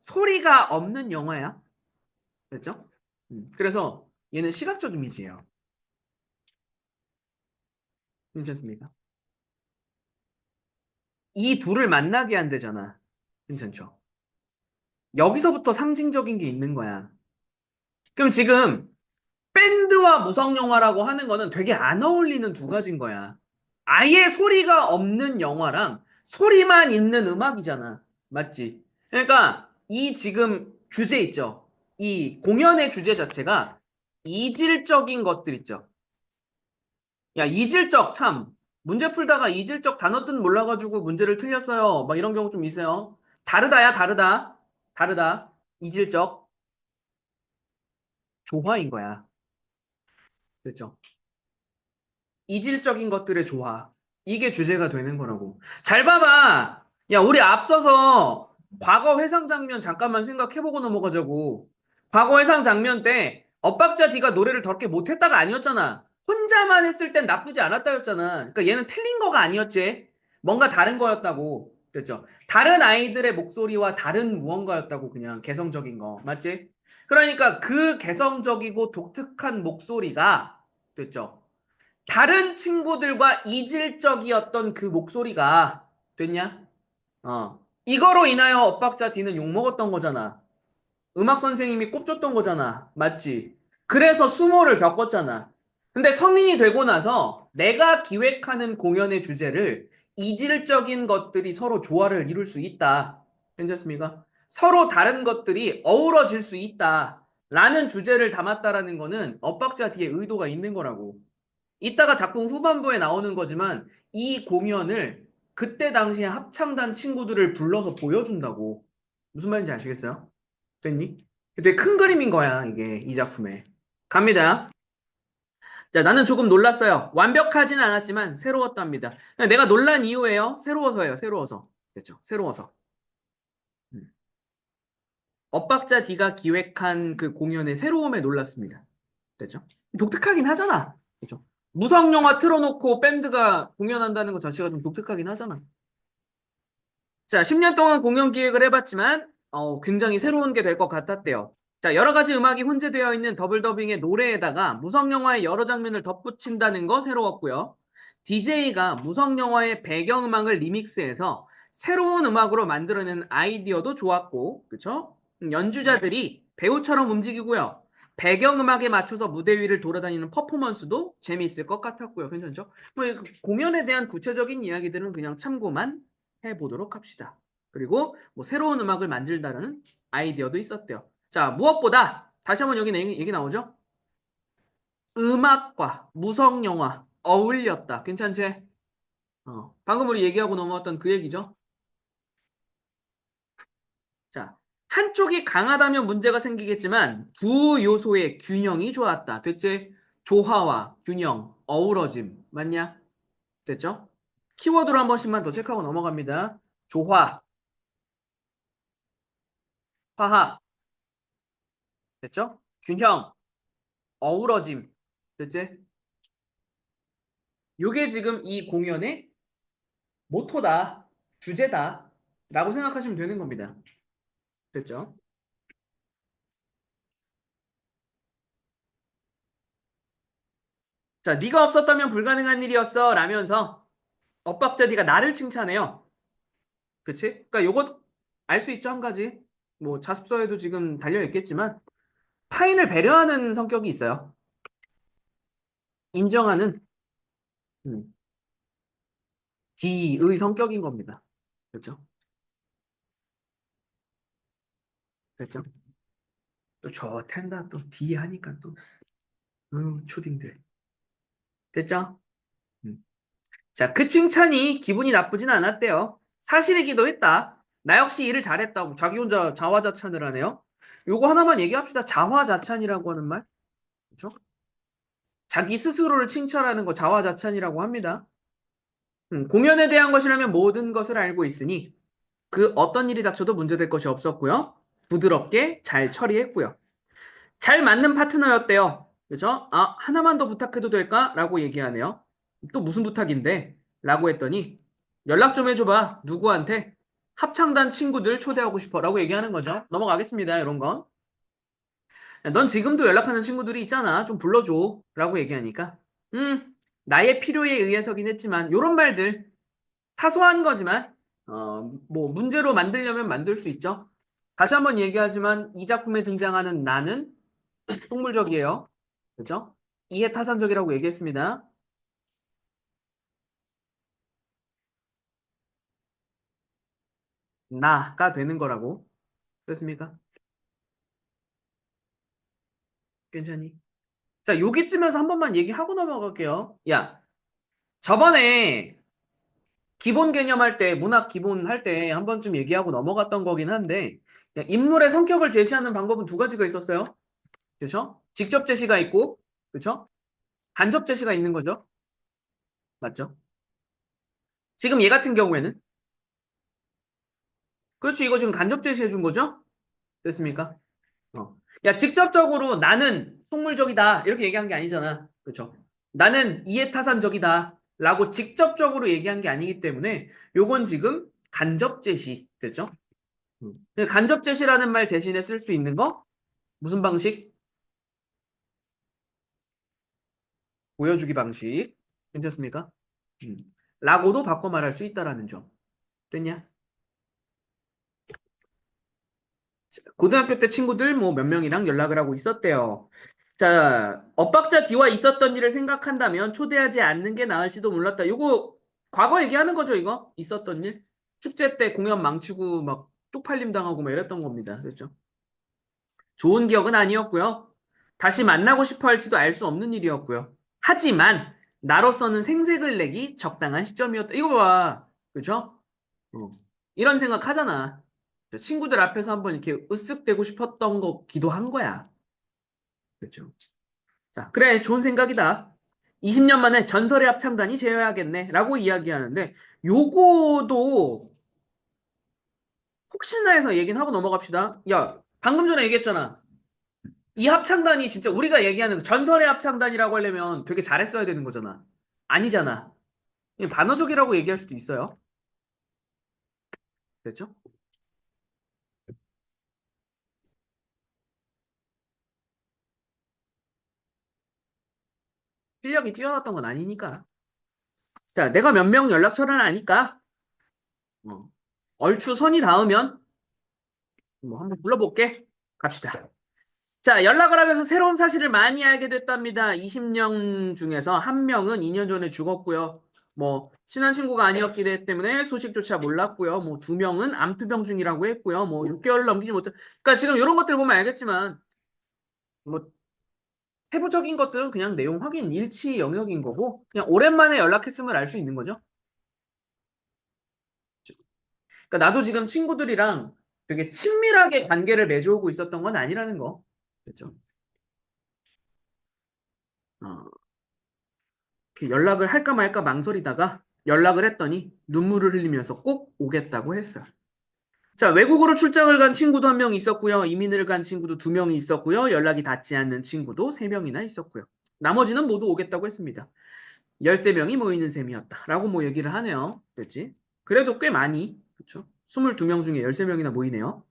소리가 없는 영화야. 됐죠? 그래서 얘는 시각적 이미지예요. 괜찮습니까? 이 둘을 만나게 안 되잖아. 괜찮죠? 여기서부터 상징적인 게 있는 거야. 그럼 지금 밴드와 무성 영화라고 하는 거는 되게 안 어울리는 두 가지인 거야. 아예 소리가 없는 영화랑 소리만 있는 음악이잖아. 맞지? 그러니까 이 지금 주제 있죠. 이 공연의 주제 자체가 이질적인 것들 있죠. 야, 이질적 참. 문제 풀다가 이질적 단어 뜻 몰라가지고 문제를 틀렸어요. 막 이런 경우 좀 있어요. 다르다야, 다르다. 다르다. 이질적. 조화인 거야. 그렇죠? 이질적인 것들의 조화. 이게 주제가 되는 거라고. 잘 봐봐. 야, 우리 앞서서 과거 회상 장면 잠깐만 생각해보고 넘어가자고. 과거 회상 장면 때 엇박자 D가 노래를 더럽게 못했다가 아니었잖아. 혼자만 했을 땐 나쁘지 않았다였잖아. 그러니까 얘는 틀린 거가 아니었지. 뭔가 다른 거였다고. 그랬죠. 다른 아이들의 목소리와 다른 무언가였다고 그냥 개성적인 거. 맞지? 그러니까 그 개성적이고 독특한 목소리가 됐죠. 다른 친구들과 이질적이었던 그 목소리가 됐냐? 이거로 인하여 엇박자 D는 욕먹었던 거잖아. 음악 선생님이 꼽줬던 거잖아. 맞지? 그래서 수모를 겪었잖아. 근데 성인이 되고 나서 내가 기획하는 공연의 주제를 이질적인 것들이 서로 조화를 이룰 수 있다. 괜찮습니까? 서로 다른 것들이 어우러질 수 있다. 라는 주제를 담았다라는 거는 엇박자 D의 의도가 있는 거라고. 이따가 작품 후반부에 나오는 거지만 이 공연을 그때 당시에 합창단 친구들을 불러서 보여준다고. 무슨 말인지 아시겠어요? 됐니? 되게 큰 그림인 거야, 이게, 이 작품에. 갑니다. 자, 나는 조금 놀랐어요. 완벽하진 않았지만 새로웠답니다. 내가 놀란 이유예요. 새로워서예요, 새로워서. 됐죠? 새로워서. 음. 엇박자 D가 기획한 그 공연의 새로움에 놀랐습니다. 됐죠? 독특하긴 하잖아. 그죠? 무성 영화 틀어놓고 밴드가 공연한다는 것 자체가 좀 독특하긴 하잖아. 자, 10년 동안 공연 기획을 해봤지만 굉장히 새로운 게 될 것 같았대요. 자, 여러 가지 음악이 혼재되어 있는 더블 더빙의 노래에다가 무성 영화의 여러 장면을 덧붙인다는 거 새로웠고요. DJ가 무성 영화의 배경음악을 리믹스해서 새로운 음악으로 만들어낸 아이디어도 좋았고, 그쵸? 연주자들이 배우처럼 움직이고요. 배경음악에 맞춰서 무대 위를 돌아다니는 퍼포먼스도 재미있을 것 같았고요. 괜찮죠? 뭐, 공연에 대한 구체적인 이야기들은 그냥 참고만 해보도록 합시다. 그리고 뭐 새로운 음악을 만들다라는 아이디어도 있었대요. 자, 무엇보다 다시 한번 여기 얘기 나오죠? 음악과 무성영화 어울렸다. 괜찮지? 방금 우리 얘기하고 넘어왔던 그 얘기죠. 자, 한쪽이 강하다면 문제가 생기겠지만 두 요소의 균형이 좋았다. 됐지? 조화와 균형, 어우러짐. 맞냐? 됐죠? 키워드로 한 번씩만 더 체크하고 넘어갑니다. 조화, 화합. 됐죠? 균형, 어우러짐. 됐지? 요게 지금 이 공연의 모토다, 주제다, 라고 생각하시면 되는 겁니다. 됐죠? 자, 네가 없었다면 불가능한 일이었어 라면서 엇박자디가 나를 칭찬해요. 그치? 그러니까 요거 알 수 있죠, 한 가지. 뭐 자습서에도 지금 달려 있겠지만 타인을 배려하는 성격이 있어요. 인정하는 음, D의 성격인 겁니다. 그렇죠? 그렇죠? 또 좋텐다 또 D 하니까 또 초딩들. 됐죠? 음. 자, 그 칭찬이 기분이 나쁘진 않았대요. 사실이기도 했다. 나 역시 일을 잘했다고 자기 혼자 자화자찬을 하네요. 요거 하나만 얘기합시다. 자화자찬이라고 하는 말. 그렇죠? 자기 스스로를 칭찬하는 거 자화자찬이라고 합니다. 공연에 대한 것이라면 모든 것을 알고 있으니 그 어떤 일이 닥쳐도 문제될 것이 없었고요. 부드럽게 잘 처리했고요. 잘 맞는 파트너였대요. 그죠? 아, 하나만 더 부탁해도 될까? 라고 얘기하네요. 또 무슨 부탁인데? 라고 했더니 연락 좀 해줘봐. 누구한테? 합창단 친구들 초대하고 싶어. 라고 얘기하는 거죠. 넘어가겠습니다. 이런 건. 넌 지금도 연락하는 친구들이 있잖아. 좀 불러줘. 라고 얘기하니까. 나의 필요에 의해서긴 했지만, 요런 말들. 사소한 거지만, 뭐, 문제로 만들려면 만들 수 있죠. 다시 한번 얘기하지만, 이 작품에 등장하는 나는 속물적이에요. 그죠? 이해타산적이라고 얘기했습니다. 나가 되는 거라고. 그렇습니까? 괜찮니? 자, 여기쯤에서 한 번만 얘기하고 넘어갈게요. 야, 저번에 기본 개념 할 때, 문학 기본 할 때 한 번쯤 얘기하고 넘어갔던 거긴 한데, 인물의 성격을 제시하는 방법은 두 가지가 있었어요. 그렇죠? 직접 제시가 있고, 그렇죠? 간접 제시가 있는 거죠. 맞죠? 지금 얘 같은 경우에는, 그렇죠. 이거 지금 간접 제시해 준 거죠? 됐습니까? 야, 직접적으로 나는 속물적이다. 이렇게 얘기한 게 아니잖아. 그렇죠? 나는 이해타산적이다. 라고 직접적으로 얘기한 게 아니기 때문에 요건 지금 간접 제시. 됐죠? 간접 제시라는 말 대신에 쓸 수 있는 거? 무슨 방식? 보여주기 방식. 괜찮습니까? 음. 라고도 바꿔 말할 수 있다라는 점. 됐냐? 고등학교 때 친구들 뭐 몇 명이랑 연락을 하고 있었대요. 자, 엇박자 D와 있었던 일을 생각한다면 초대하지 않는 게 나을지도 몰랐다. 요거 과거 얘기하는 거죠, 이거? 있었던 일? 축제 때 공연 망치고 막 쪽팔림 당하고 막 이랬던 겁니다. 그렇죠? 좋은 기억은 아니었고요. 다시 만나고 싶어 할지도 알 수 없는 일이었고요. 하지만 나로서는 생색을 내기 적당한 시점이었다. 이거 봐. 그렇죠? 어. 이런 생각 하잖아. 친구들 앞에서 한번 이렇게 으쓱대고 싶었던 거기도 한 거야. 그렇죠? 자, 그래, 좋은 생각이다. 20년 만에 전설의 합창단이 재여야겠네. 라고 이야기하는데, 요거도 혹시나 해서 얘기는 하고 넘어갑시다. 야, 방금 전에 얘기했잖아. 이 합창단이 진짜 우리가 얘기하는 그 전설의 합창단이라고 하려면 되게 잘했어야 되는 거잖아. 아니잖아. 그냥 반어적이라고 얘기할 수도 있어요. 됐죠? 실력이 뛰어났던 건 아니니까. 자, 내가 몇 명 연락처를 아니까, 어, 얼추 선이 닿으면, 뭐 한번 불러볼게. 갑시다. 자, 연락을 하면서 새로운 사실을 많이 알게 됐답니다. 20명 중에서 한 명은 2년 전에 죽었고요. 뭐, 친한 친구가 아니었기 때문에 소식조차 몰랐고요. 뭐 2명은 암투병 중이라고 했고요. 뭐 6개월 넘기지 못해. 그러니까 지금 이런 것들 보면 알겠지만 뭐 세부적인 것들은 그냥 내용 확인 일치 영역인 거고 그냥 오랜만에 연락했음을 알 수 있는 거죠. 그러니까 나도 지금 친구들이랑 되게 친밀하게 관계를 맺어오고 있었던 건 아니라는 거. 그렇죠? 어, 이렇게 연락을 할까 말까 망설이다가 연락을 했더니 눈물을 흘리면서 꼭 오겠다고 했어요. 자, 외국으로 출장을 간 친구도 1명 있었고요. 이민을 간 친구도 2명이 있었고요. 연락이 닿지 않는 친구도 3명이나 있었고요. 나머지는 모두 오겠다고 했습니다. 13명이 모이는 셈이었다. 라고 뭐 얘기를 하네요. 됐지? 그래도 꽤 많이, 그쵸? 22명 중에 13명이나 모이네요.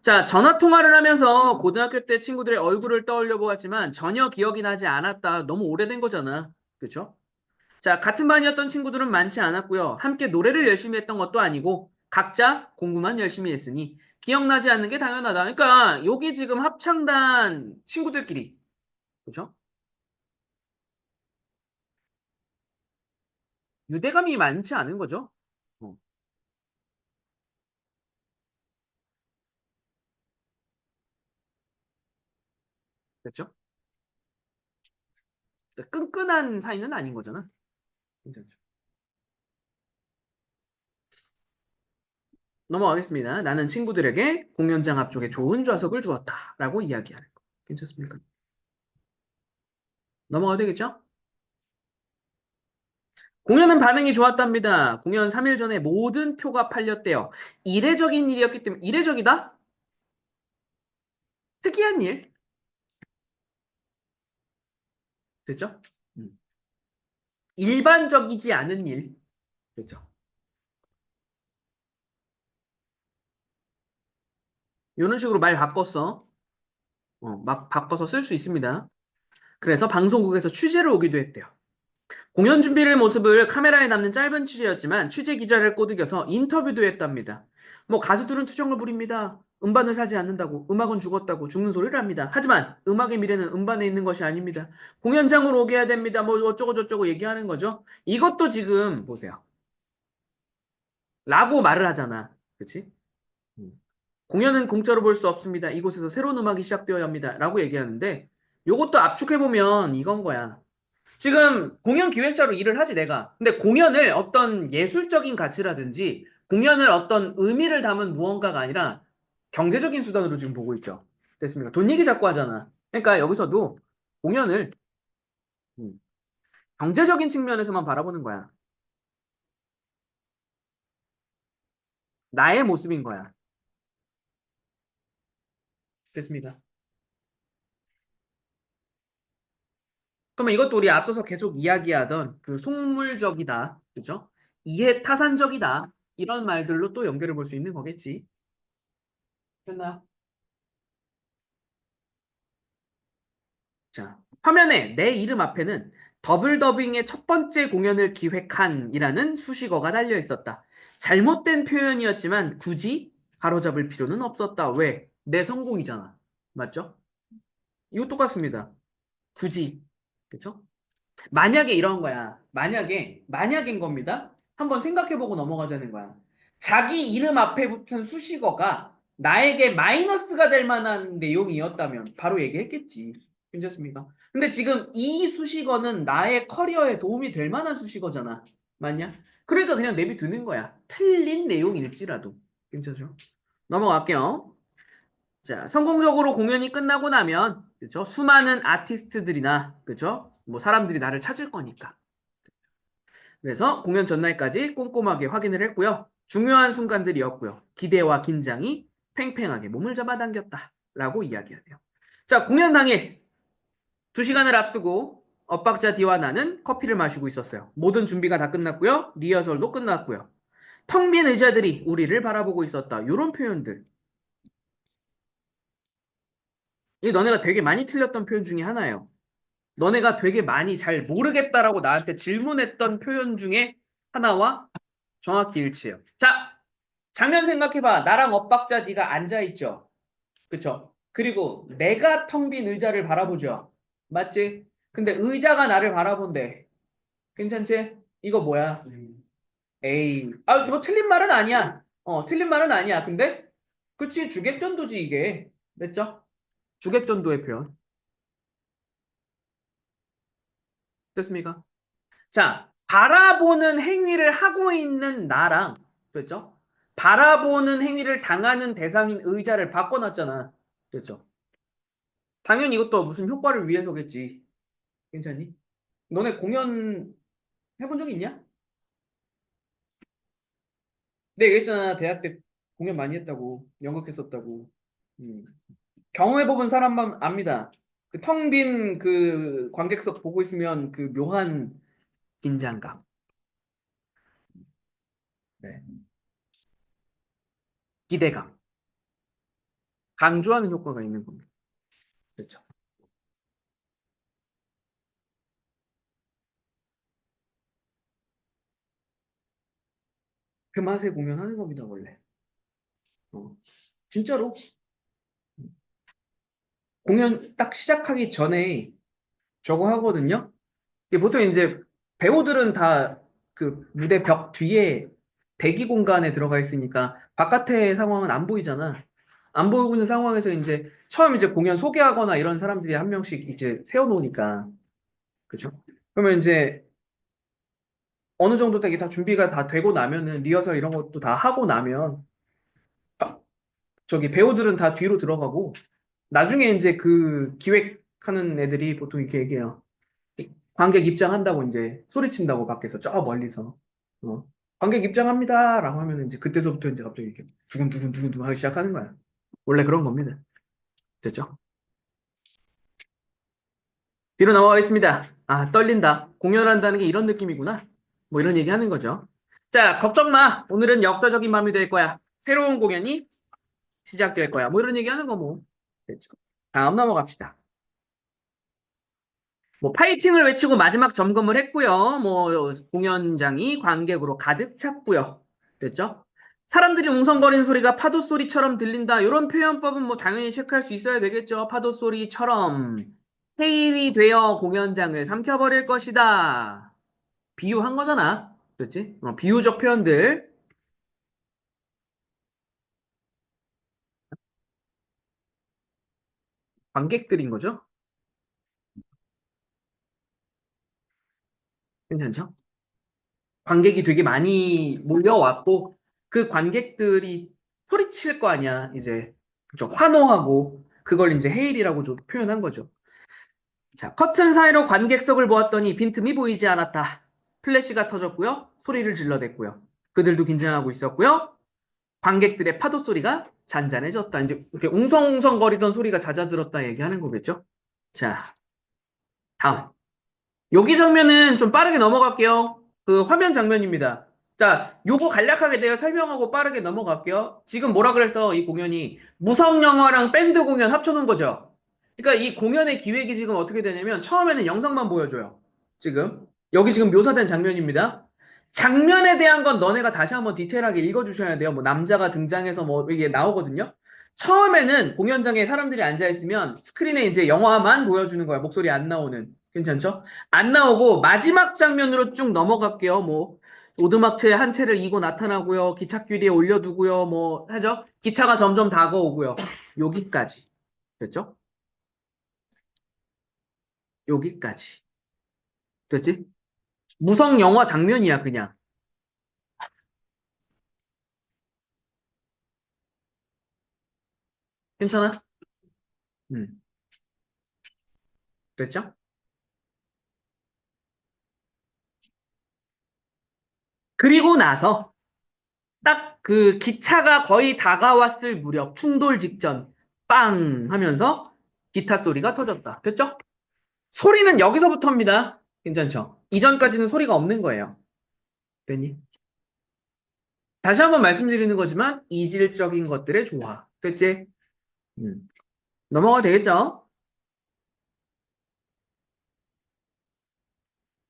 자, 전화 통화를 하면서 고등학교 때 친구들의 얼굴을 떠올려 보았지만 전혀 기억이 나지 않았다. 너무 오래된 거잖아. 그쵸? 자, 같은 반이었던 친구들은 많지 않았고요. 함께 노래를 열심히 했던 것도 아니고 각자 공부만 열심히 했으니 기억나지 않는 게 당연하다. 그러니까 여기 지금 합창단 친구들끼리 그죠? 유대감이 많지 않은 거죠. 어, 그렇죠? 끈끈한 사이는 아닌 거잖아. 괜찮죠? 넘어가겠습니다. 나는 친구들에게 공연장 앞쪽에 좋은 좌석을 주었다. 라고 이야기하는 거. 괜찮습니까? 넘어가도 되겠죠? 공연은 반응이 좋았답니다. 공연 3일 전에 모든 표가 팔렸대요. 이례적인 일이었기 때문에, 이례적이다? 특이한 일. 됐죠? 음. 일반적이지 않은 일. 됐죠? 이런 식으로 말 바꿨어. 막 바꿔서 쓸 수 있습니다. 그래서 방송국에서 취재를 오기도 했대요. 공연 준비를 모습을 카메라에 담는 짧은 취재였지만 취재 기자를 꼬드겨서 인터뷰도 했답니다. 뭐 가수들은 투정을 부립니다. 음반을 사지 않는다고, 음악은 죽었다고 죽는 소리를 합니다. 하지만 음악의 미래는 음반에 있는 것이 아닙니다. 공연장으로 오게 해야 됩니다. 뭐 어쩌고 저쩌고 얘기하는 거죠. 이것도 지금 보세요. 라고 말을 하잖아. 그치? 음. 공연은 공짜로 볼 수 없습니다. 이곳에서 새로운 음악이 시작되어야 합니다. 라고 얘기하는데 요것도 압축해보면 이건 거야. 지금 공연 기획자로 일을 하지 내가. 근데 공연을 어떤 예술적인 가치라든지 공연을 어떤 의미를 담은 무언가가 아니라 경제적인 수단으로 지금 보고 있죠. 됐습니까? 돈 얘기 자꾸 하잖아. 그러니까 여기서도 공연을 음, 경제적인 측면에서만 바라보는 거야. 나의 모습인 거야. 됐습니다. 그러면 이것도 우리 앞서서 계속 이야기하던 그 속물적이다. 그죠? 이해타산적이다. 이런 말들로 또 연결해 볼 수 있는 거겠지. 됐나? 자, 화면에 내 이름 앞에는 더블 더빙의 첫 번째 공연을 기획한이라는 수식어가 달려 있었다. 잘못된 표현이었지만 굳이 바로잡을 필요는 없었다. 왜? 내 성공이잖아. 맞죠? 이거 똑같습니다. 굳이. 그쵸? 만약에 이런 거야. 만약인 겁니다. 한번 생각해보고 넘어가자는 거야. 자기 이름 앞에 붙은 수식어가 나에게 마이너스가 될 만한 내용이었다면 바로 얘기했겠지. 괜찮습니까? 근데 지금 이 수식어는 나의 커리어에 도움이 될 만한 수식어잖아. 맞냐? 그러니까 그냥 내비두는 거야. 틀린 내용일지라도. 괜찮죠? 넘어갈게요. 자, 성공적으로 공연이 끝나고 나면, 그죠? 수많은 아티스트들이나, 그죠? 뭐 사람들이 나를 찾을 거니까. 그래서 공연 전날까지 꼼꼼하게 확인을 했고요. 중요한 순간들이었고요. 기대와 긴장이 팽팽하게 몸을 잡아당겼다. 라고 이야기하네요. 자, 공연 당일 2시간을 앞두고 엇박자 D와 나는 커피를 마시고 있었어요. 모든 준비가 다 끝났고요. 리허설도 끝났고요. 텅 빈 의자들이 우리를 바라보고 있었다. 이런 표현들. 이 너네가 되게 많이 틀렸던 표현 중에 하나예요. 너네가 되게 많이 잘 모르겠다라고 나한테 질문했던 표현 중에 하나와 정확히 일치해요. 자, 장면 생각해봐. 나랑 엇박자 D가 앉아있죠. 그쵸? 그리고 내가 텅 빈 의자를 바라보죠. 맞지? 근데 의자가 나를 바라본대. 괜찮지? 이거 뭐야? A. 아, 이거 틀린 말은 아니야. 틀린 말은 아니야. 근데, 그치, 주객전도지, 이게. 됐죠? 주객전도의 표현. 됐습니까? 자, 바라보는 행위를 하고 있는 나랑, 됐죠? 바라보는 행위를 당하는 대상인 의자를 바꿔놨잖아. 됐죠? 당연히 이것도 무슨 효과를 위해서겠지. 괜찮니? 너네 공연 해본 적 있냐? 내가 얘기했잖아. 대학 때 공연 많이 했다고. 연극했었다고. 음. 경험해본 사람만 압니다. 그 텅 빈 그 관객석 보고 있으면 그 묘한 긴장감. 네. 기대감. 강조하는 효과가 있는 겁니다. 그렇죠. 그 맛에 공연하는 겁니다, 원래. 어. 진짜로. 공연 딱 시작하기 전에 저거 하거든요. 이게 보통 이제 배우들은 다 그 무대 벽 뒤에 대기 공간에 들어가 있으니까 바깥의 상황은 안 보이잖아. 안 보이고 있는 상황에서 이제 처음 이제 공연 소개하거나 이런 사람들이 한 명씩 이제 세워놓으니까. 그죠? 그러면 이제 어느 정도 되게 다 준비가 다 되고 나면은 리허설 이런 것도 다 하고 나면 저기 배우들은 다 뒤로 들어가고 나중에 이제 그 기획하는 애들이 보통 이렇게 얘기해요. 관객 입장한다고 이제 소리친다고 밖에서 저 멀리서 어, 관객 입장합니다라고 하면 이제 그때서부터 이제 갑자기 이렇게 두근두근 두근두근 하기 시작하는 거야. 원래 그런 겁니다. 됐죠? 뒤로 넘어가겠습니다. 아, 떨린다. 공연한다는 게 이런 느낌이구나. 뭐 이런 얘기 하는 거죠. 자, 걱정 마. 오늘은 역사적인 밤이 될 거야. 새로운 공연이 시작될 거야. 뭐 이런 얘기 하는 거 뭐. 됐죠. 다음 넘어갑시다. 뭐 파이팅을 외치고 마지막 점검을 했고요. 뭐 공연장이 관객으로 가득 찼고요. 됐죠? 사람들이 웅성거리는 소리가 파도 소리처럼 들린다. 이런 표현법은 뭐 당연히 체크할 수 있어야 되겠죠. 파도 소리처럼 해일이 되어 공연장을 삼켜버릴 것이다. 비유한 거잖아. 그렇지? 비유적 표현들 관객들인 거죠. 괜찮죠? 관객이 되게 많이 몰려왔고 그 관객들이 소리칠 거 아니야. 이제 그죠? 환호하고 그걸 이제 헤일이라고 좀 표현한 거죠. 자, 커튼 사이로 관객석을 보았더니 빈틈이 보이지 않았다. 플래시가 터졌고요. 소리를 질러댔고요. 그들도 긴장하고 있었고요. 관객들의 파도 소리가 잔잔해졌다. 이제 이렇게 웅성웅성거리던 소리가 잦아들었다 얘기하는 거겠죠? 자, 다음. 여기 장면은 좀 빠르게 넘어갈게요. 그 화면 장면입니다. 자, 요거 간략하게 내가 설명하고 빠르게 넘어갈게요. 지금 뭐라 그래서 이 공연이 무성 영화랑 밴드 공연 합쳐놓은 거죠. 그러니까 이 공연의 기획이 지금 어떻게 되냐면 처음에는 영상만 보여줘요. 지금. 여기 지금 묘사된 장면입니다. 장면에 대한 건 너네가 다시 한번 디테일하게 읽어주셔야 돼요. 뭐 남자가 등장해서 뭐 이게 나오거든요. 처음에는 공연장에 사람들이 앉아있으면 스크린에 이제 영화만 보여주는 거야. 목소리 안 나오는. 괜찮죠? 안 나오고 마지막 장면으로 쭉 넘어갈게요. 뭐 오두막채 한 채를 이고 나타나고요. 기찻길 위에 올려두고요. 뭐 하죠? 기차가 점점 다가오고요. 여기까지. 됐죠? 여기까지. 됐지? 무성 영화 장면이야, 그냥. 괜찮아? 음. 됐죠? 그리고 나서 딱 그 기차가 거의 다가왔을 무렵 충돌 직전 빵 하면서 기타 소리가 터졌다. 됐죠? 소리는 여기서부터입니다. 괜찮죠? 이전까지는 소리가 없는 거예요. 됐니? 다시 한번 말씀드리는 거지만 이질적인 것들의 조화. 됐지? 음. 넘어가 되겠죠?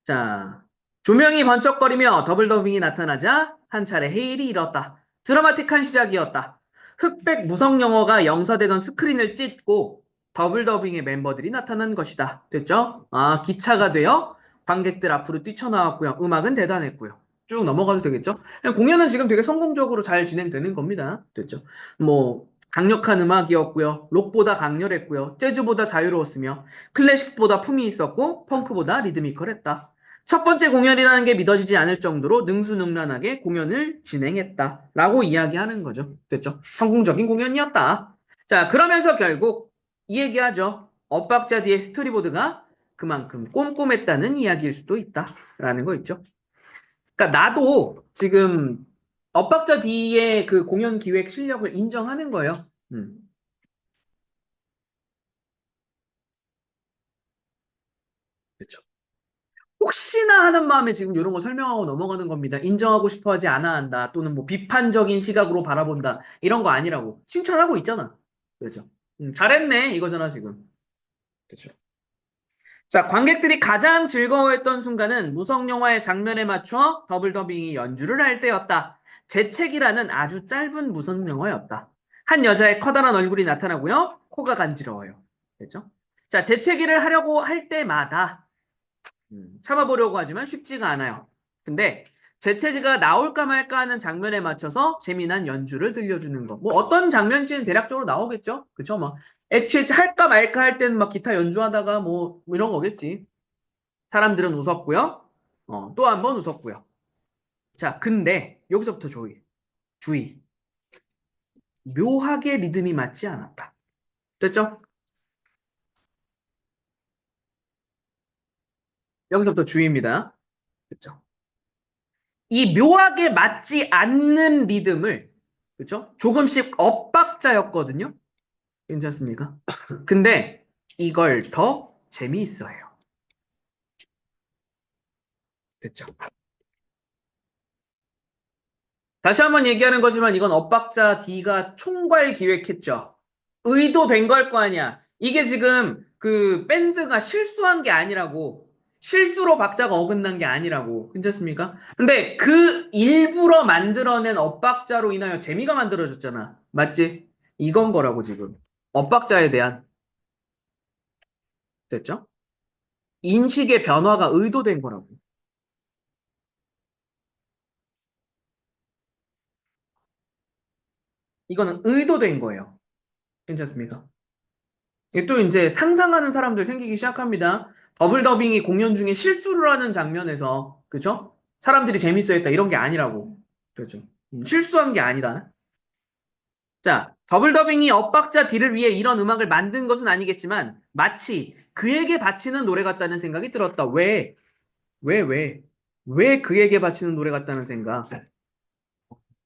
자, 조명이 번쩍거리며 더블 더빙이 나타나자 한 차례 해일이 일었다. 드라마틱한 시작이었다. 흑백 무성 영어가 영사되던 스크린을 찢고 더블 더빙의 멤버들이 나타난 것이다. 됐죠? 아, 기차가 되어 관객들 앞으로 뛰쳐나왔고요. 음악은 대단했고요. 쭉 넘어가도 되겠죠? 그냥 공연은 지금 되게 성공적으로 잘 진행되는 겁니다. 됐죠? 뭐 강력한 음악이었고요. 록보다 강렬했고요. 재즈보다 자유로웠으며 클래식보다 품이 있었고 펑크보다 리드미컬했다. 첫 번째 공연이라는 게 믿어지지 않을 정도로 능수능란하게 공연을 진행했다. 라고 이야기하는 거죠. 됐죠? 성공적인 공연이었다. 자, 그러면서 결국 이 얘기하죠. 엇박자 뒤에 스토리보드가 그만큼 꼼꼼했다는 이야기일 수도 있다라는 거 있죠. 그러니까 나도 지금 엇박자 뒤에 그 공연 기획 실력을 인정하는 거예요. 음, 그렇죠. 혹시나 하는 마음에 지금 이런 거 설명하고 넘어가는 겁니다. 인정하고 싶어 하지 않아 한다. 또는 뭐 비판적인 시각으로 바라본다. 이런 거 아니라고. 칭찬하고 있잖아. 그렇죠. 잘했네. 이거잖아, 지금. 그렇죠. 자, 관객들이 가장 즐거워했던 순간은 무성 영화의 장면에 맞춰 더블 더빙이 연주를 할 때였다. 재채기라는 아주 짧은 무성 영화였다. 한 여자의 커다란 얼굴이 나타나고요. 코가 간지러워요. 됐죠? 자, 재채기를 하려고 할 때마다 참아보려고 하지만 쉽지가 않아요. 근데 재채기가 나올까 말까 하는 장면에 맞춰서 재미난 연주를 들려주는 거. 뭐 어떤 장면인지는 대략적으로 나오겠죠? 그쵸? 막 애초에 할까 말까 할 때는 막 기타 연주하다가 뭐 이런 거겠지. 사람들은 웃었고요. 또 한 번 웃었고요. 자, 근데 여기서부터 주의. 주의. 묘하게 리듬이 맞지 않았다. 됐죠? 여기서부터 주의입니다. 됐죠? 이 묘하게 맞지 않는 리듬을 그죠? 조금씩 엇박자였거든요. 괜찮습니까? 근데 이걸 더 재미있어 해요. 됐죠? 다시 한번 얘기하는 거지만 이건 엇박자 D가 총괄 기획했죠. 의도된 걸 거 아니야. 이게 지금 그 밴드가 실수한 게 아니라고. 실수로 박자가 어긋난 게 아니라고. 괜찮습니까? 근데 그 일부러 만들어낸 엇박자로 인하여 재미가 만들어졌잖아. 맞지? 이건 거라고 지금. 엇박자에 대한. 됐죠? 인식의 변화가 의도된 거라고. 이거는 의도된 거예요. 괜찮습니까? 이게 또 이제 상상하는 사람들 생기기 시작합니다. 더블 더빙이 공연 중에 실수를 하는 장면에서, 그죠? 사람들이 재밌어 했다. 이런 게 아니라고. 그렇죠. 실수한 게 아니다. 자, 더블 더빙이 엇박자 D를 위해 이런 음악을 만든 것은 아니겠지만, 마치 그에게 바치는 노래 같다는 생각이 들었다. 왜? 왜, 왜? 왜 그에게 바치는 노래 같다는 생각?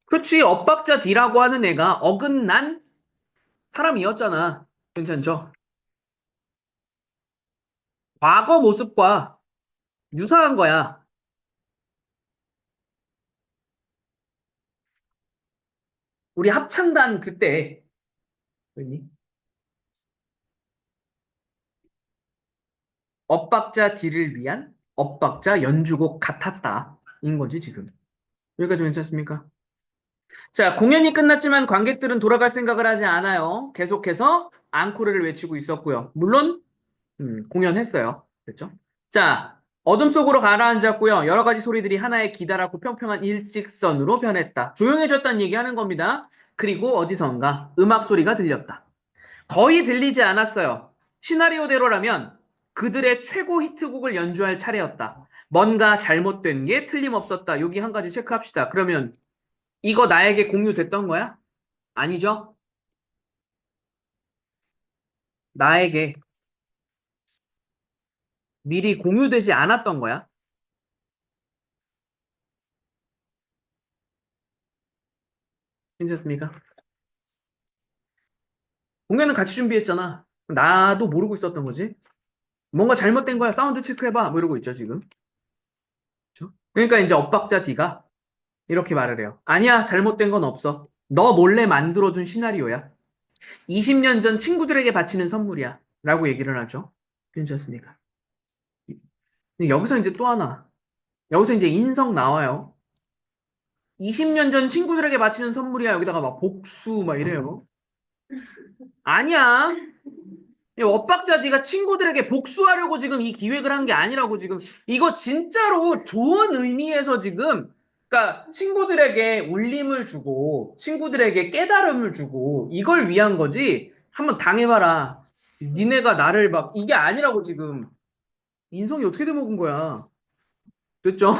그렇지, 엇박자 D라고 하는 애가 어긋난 사람이었잖아. 괜찮죠? 과거 모습과 유사한 거야. 우리 합창단 그때 왜니? 엇박자 D를 위한 엇박자 연주곡 같았다. 인 거지 지금. 여기까지 괜찮습니까? 자, 공연이 끝났지만 관객들은 돌아갈 생각을 하지 않아요. 계속해서 앙코르를 외치고 있었고요. 물론 공연했어요. 됐죠? 자, 어둠 속으로 가라앉았고요. 여러 가지 소리들이 하나의 기다랗고 평평한 일직선으로 변했다. 조용해졌다는 얘기하는 겁니다. 그리고 어디선가 음악 소리가 들렸다. 거의 들리지 않았어요. 시나리오대로라면 그들의 최고 히트곡을 연주할 차례였다. 뭔가 잘못된 게 틀림없었다. 여기 한 가지 체크합시다. 그러면 이거 나에게 공유됐던 거야? 아니죠? 나에게 미리 공유되지 않았던 거야? 괜찮습니까? 공연은 같이 준비했잖아. 나도 모르고 있었던 거지. 뭔가 잘못된 거야. 사운드 체크해봐. 뭐 이러고 있죠, 지금. 그쵸? 그러니까 이제 엇박자 D가 이렇게 말을 해요. 아니야, 잘못된 건 없어. 너 몰래 만들어준 시나리오야. 20년 전 친구들에게 바치는 선물이야. 라고 얘기를 하죠. 괜찮습니까? 근데 여기서 이제 또 하나. 여기서 이제 인성 나와요. 20년 전 친구들에게 바치는 선물이야. 여기다가 막 복수 막 이래요. 아니야. 이 엇박자 네가 친구들에게 복수하려고 지금 이 기획을 한 게 아니라고 지금 이거 진짜로 좋은 의미에서 지금 그러니까 친구들에게 울림을 주고 친구들에게 깨달음을 주고 이걸 위한 거지. 한번 당해봐라. 니네가 나를 막 이게 아니라고 지금 인성이 어떻게 돼 먹은 거야. 됐죠?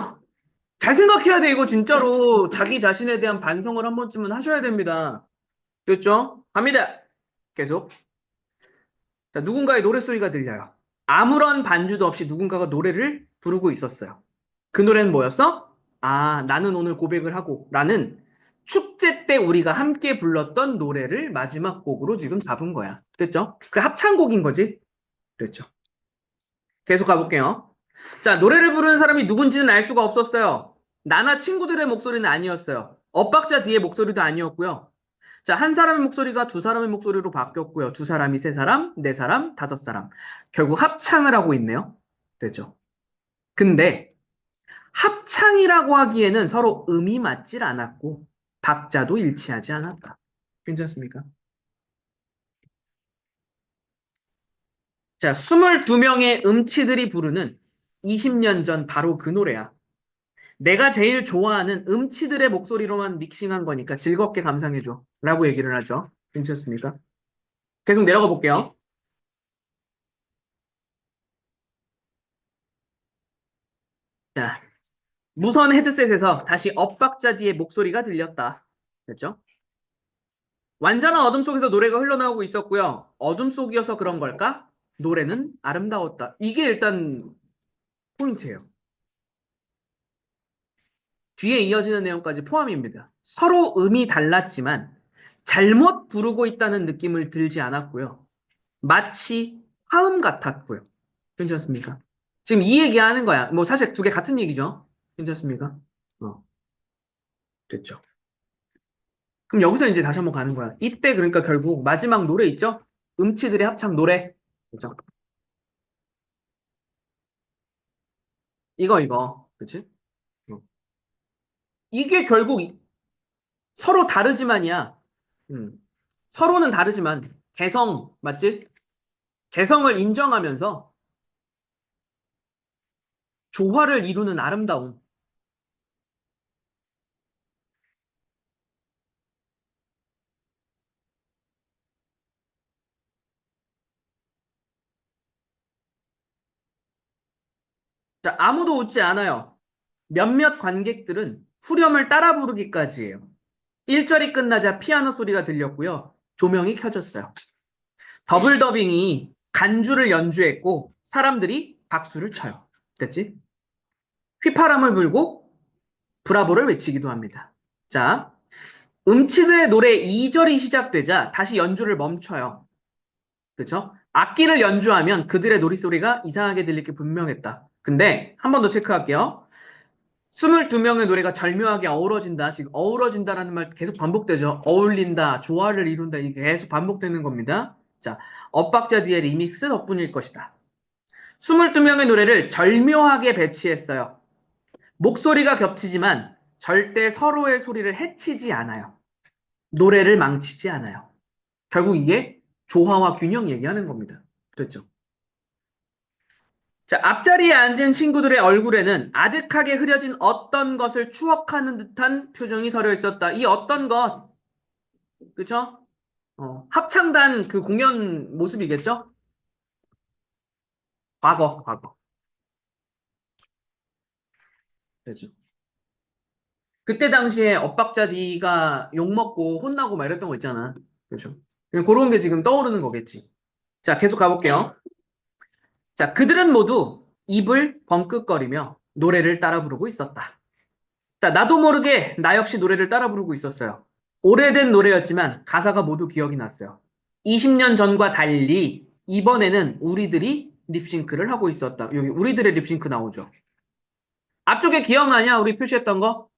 잘 생각해야 돼 이거 진짜로 자기 자신에 대한 반성을 한 번쯤은 하셔야 됩니다. 됐죠? 갑니다. 계속. 자, 누군가의 노랫소리가 들려요. 아무런 반주도 없이 누군가가 노래를 부르고 있었어요. 그 노래는 뭐였어? 아, 나는 오늘 고백을 하고 라는 축제 때 우리가 함께 불렀던 노래를 마지막 곡으로 지금 잡은 거야. 됐죠? 그 합창곡인 거지? 됐죠? 계속 가볼게요. 자, 노래를 부르는 사람이 누군지는 알 수가 없었어요. 나나 친구들의 목소리는 아니었어요. 엇박자 뒤의 목소리도 아니었고요. 자, 한 사람의 목소리가 두 사람의 목소리로 바뀌었고요. 두 사람이 세 사람, 네 사람, 다섯 사람. 결국 합창을 하고 있네요. 됐죠? 근데 합창이라고 하기에는 서로 음이 맞질 않았고 박자도 일치하지 않았다. 괜찮습니까? 자, 22명의 음치들이 부르는 20년 전 바로 그 노래야. 내가 제일 좋아하는 음치들의 목소리로만 믹싱한 거니까 즐겁게 감상해줘. 라고 얘기를 하죠. 괜찮습니까? 계속 내려가 볼게요. 자, 무선 헤드셋에서 다시 엇박자 뒤에 목소리가 들렸다. 됐죠? 완전한 어둠 속에서 노래가 흘러나오고 있었고요. 어둠 속이어서 그런 걸까? 노래는 아름다웠다. 이게 일단 포인트예요. 뒤에 이어지는 내용까지 포함입니다. 서로 음이 달랐지만 잘못 부르고 있다는 느낌을 들지 않았고요. 마치 화음 같았고요. 괜찮습니까? 지금 이 얘기하는 거야. 뭐 사실 두 개 같은 얘기죠. 괜찮습니까? 어, 됐죠. 그럼 여기서 이제 다시 한번 가는 거야. 이때 그러니까 결국 마지막 노래 있죠? 음치들의 합창 노래. 그죠? 이거. 그치? 어. 이게 결국 서로 다르지만이야. 음. 서로는 다르지만 개성, 맞지? 개성을 인정하면서 조화를 이루는 아름다움. 자, 아무도 웃지 않아요. 몇몇 관객들은 후렴을 따라 부르기까지 해요. 1절이 끝나자 피아노 소리가 들렸고요. 조명이 켜졌어요. 더블 더빙이 간주를 연주했고 사람들이 박수를 쳐요. 됐지? 휘파람을 불고 브라보를 외치기도 합니다. 자, 음치들의 노래 2절이 시작되자 다시 연주를 멈춰요. 그쵸? 악기를 연주하면 그들의 노랫소리가 이상하게 들릴 게 분명했다. 근데 한 번 더 체크할게요. 22명의 노래가 절묘하게 어우러진다. 지금 어우러진다라는 말 계속 반복되죠. 어울린다, 조화를 이룬다. 이게 계속 반복되는 겁니다. 자, 엇박자 뒤에 리믹스 덕분일 것이다. 22명의 노래를 절묘하게 배치했어요. 목소리가 겹치지만 절대 서로의 소리를 해치지 않아요. 노래를 망치지 않아요. 결국 이게 조화와 균형 얘기하는 겁니다. 됐죠? 자, 앞자리에 앉은 친구들의 얼굴에는 아득하게 흐려진 어떤 것을 추억하는 듯한 표정이 서려 있었다. 이 어떤 것, 그쵸? 합창단 그 공연 모습이겠죠? 과거. 그죠? 그때 당시에 엇박자 D가 욕먹고 혼나고 막 이랬던 거 있잖아. 그죠? 그런 게 지금 떠오르는 거겠지. 자, 계속 가볼게요. 자, 그들은 모두 입을 벙긋거리며 노래를 따라 부르고 있었다. 자, 나도 모르게 나 역시 노래를 따라 부르고 있었어요. 오래된 노래였지만 가사가 모두 기억이 났어요. 20년 전과 달리 이번에는 우리들이 립싱크를 하고 있었다. 여기 우리들의 립싱크 나오죠. 앞쪽에 기억나냐? 우리 표시했던 거?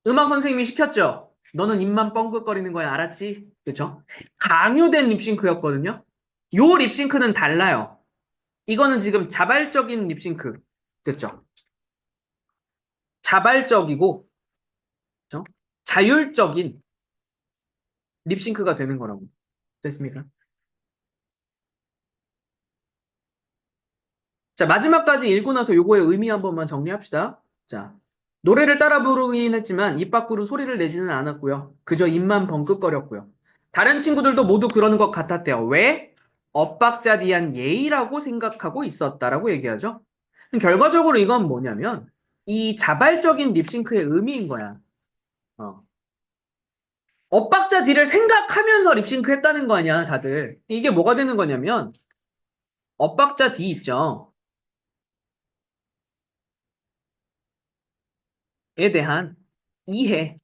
음악 선생님이 시켰죠? 너는 입만 뻥긋거리는 거야, 알았지? 그쵸? 강요된 립싱크였거든요? 요 립싱크는 달라요. 이거는 지금 자발적인 립싱크. 됐죠? 자발적이고, 그쵸? 자율적인 립싱크가 되는 거라고. 됐습니까? 자, 마지막까지 읽고 나서 요거의 의미 한 번만 정리합시다. 자, 노래를 따라 부르긴 했지만 입 밖으로 소리를 내지는 않았고요. 그저 입만 벙긋거렸고요. 다른 친구들도 모두 그러는 것 같았대요. 왜? 엇박자디한 예의라고 생각하고 있었다라고 얘기하죠. 결과적으로 이건 뭐냐면 이 자발적인 립싱크의 의미인 거야. 어. 엇박자디를 생각하면서 립싱크 했다는 거 아니야, 다들. 이게 뭐가 되는 거냐면 엇박자디 있죠. 에 대한 이해,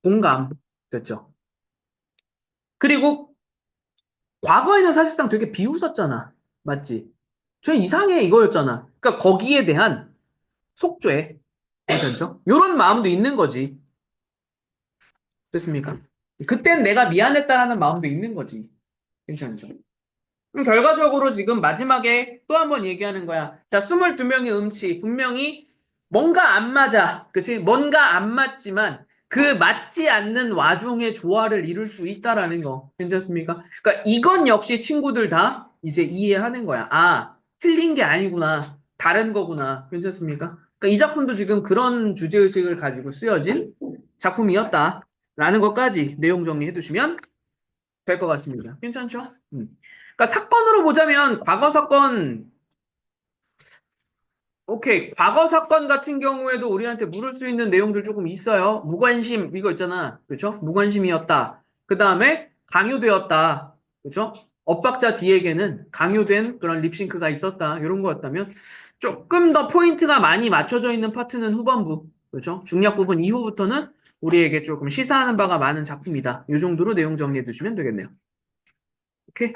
공감, 됐죠. 그리고 과거에는 사실상 되게 비웃었잖아. 맞지? 저 이상해 이거였잖아. 그러니까 거기에 대한 속죄, 됐죠? 이런 마음도 있는 거지. 됐습니까? 그땐 내가 미안했다라는 마음도 있는 거지. 괜찮죠? 결과적으로 지금 마지막에 또 한 번 얘기하는 거야. 자, 22명의 음치. 분명히 뭔가 안 맞아. 그치? 뭔가 안 맞지만 그 맞지 않는 와중에 조화를 이룰 수 있다라는 거. 괜찮습니까? 그러니까 이건 역시 친구들 다 이제 이해하는 거야. 아, 틀린 게 아니구나. 다른 거구나. 괜찮습니까? 그러니까 이 작품도 지금 그런 주제의식을 가지고 쓰여진 작품이었다. 라는 것까지 내용 정리해 두시면 될 것 같습니다. 괜찮죠? 그러니까 사건으로 보자면 과거 사건, 오케이. 과거 사건 같은 경우에도 우리한테 물을 수 있는 내용들 조금 있어요. 무관심, 이거 있잖아. 그렇죠? 무관심이었다. 그 다음에 강요되었다. 그렇죠? 엇박자 뒤에게는 강요된 그런 립싱크가 있었다. 이런 거였다면 조금 더 포인트가 많이 맞춰져 있는 파트는 후반부. 그렇죠? 중략 부분 이후부터는 우리에게 조금 시사하는 바가 많은 작품이다. 이 정도로 내용 정리해 두시면 되겠네요. 오케이.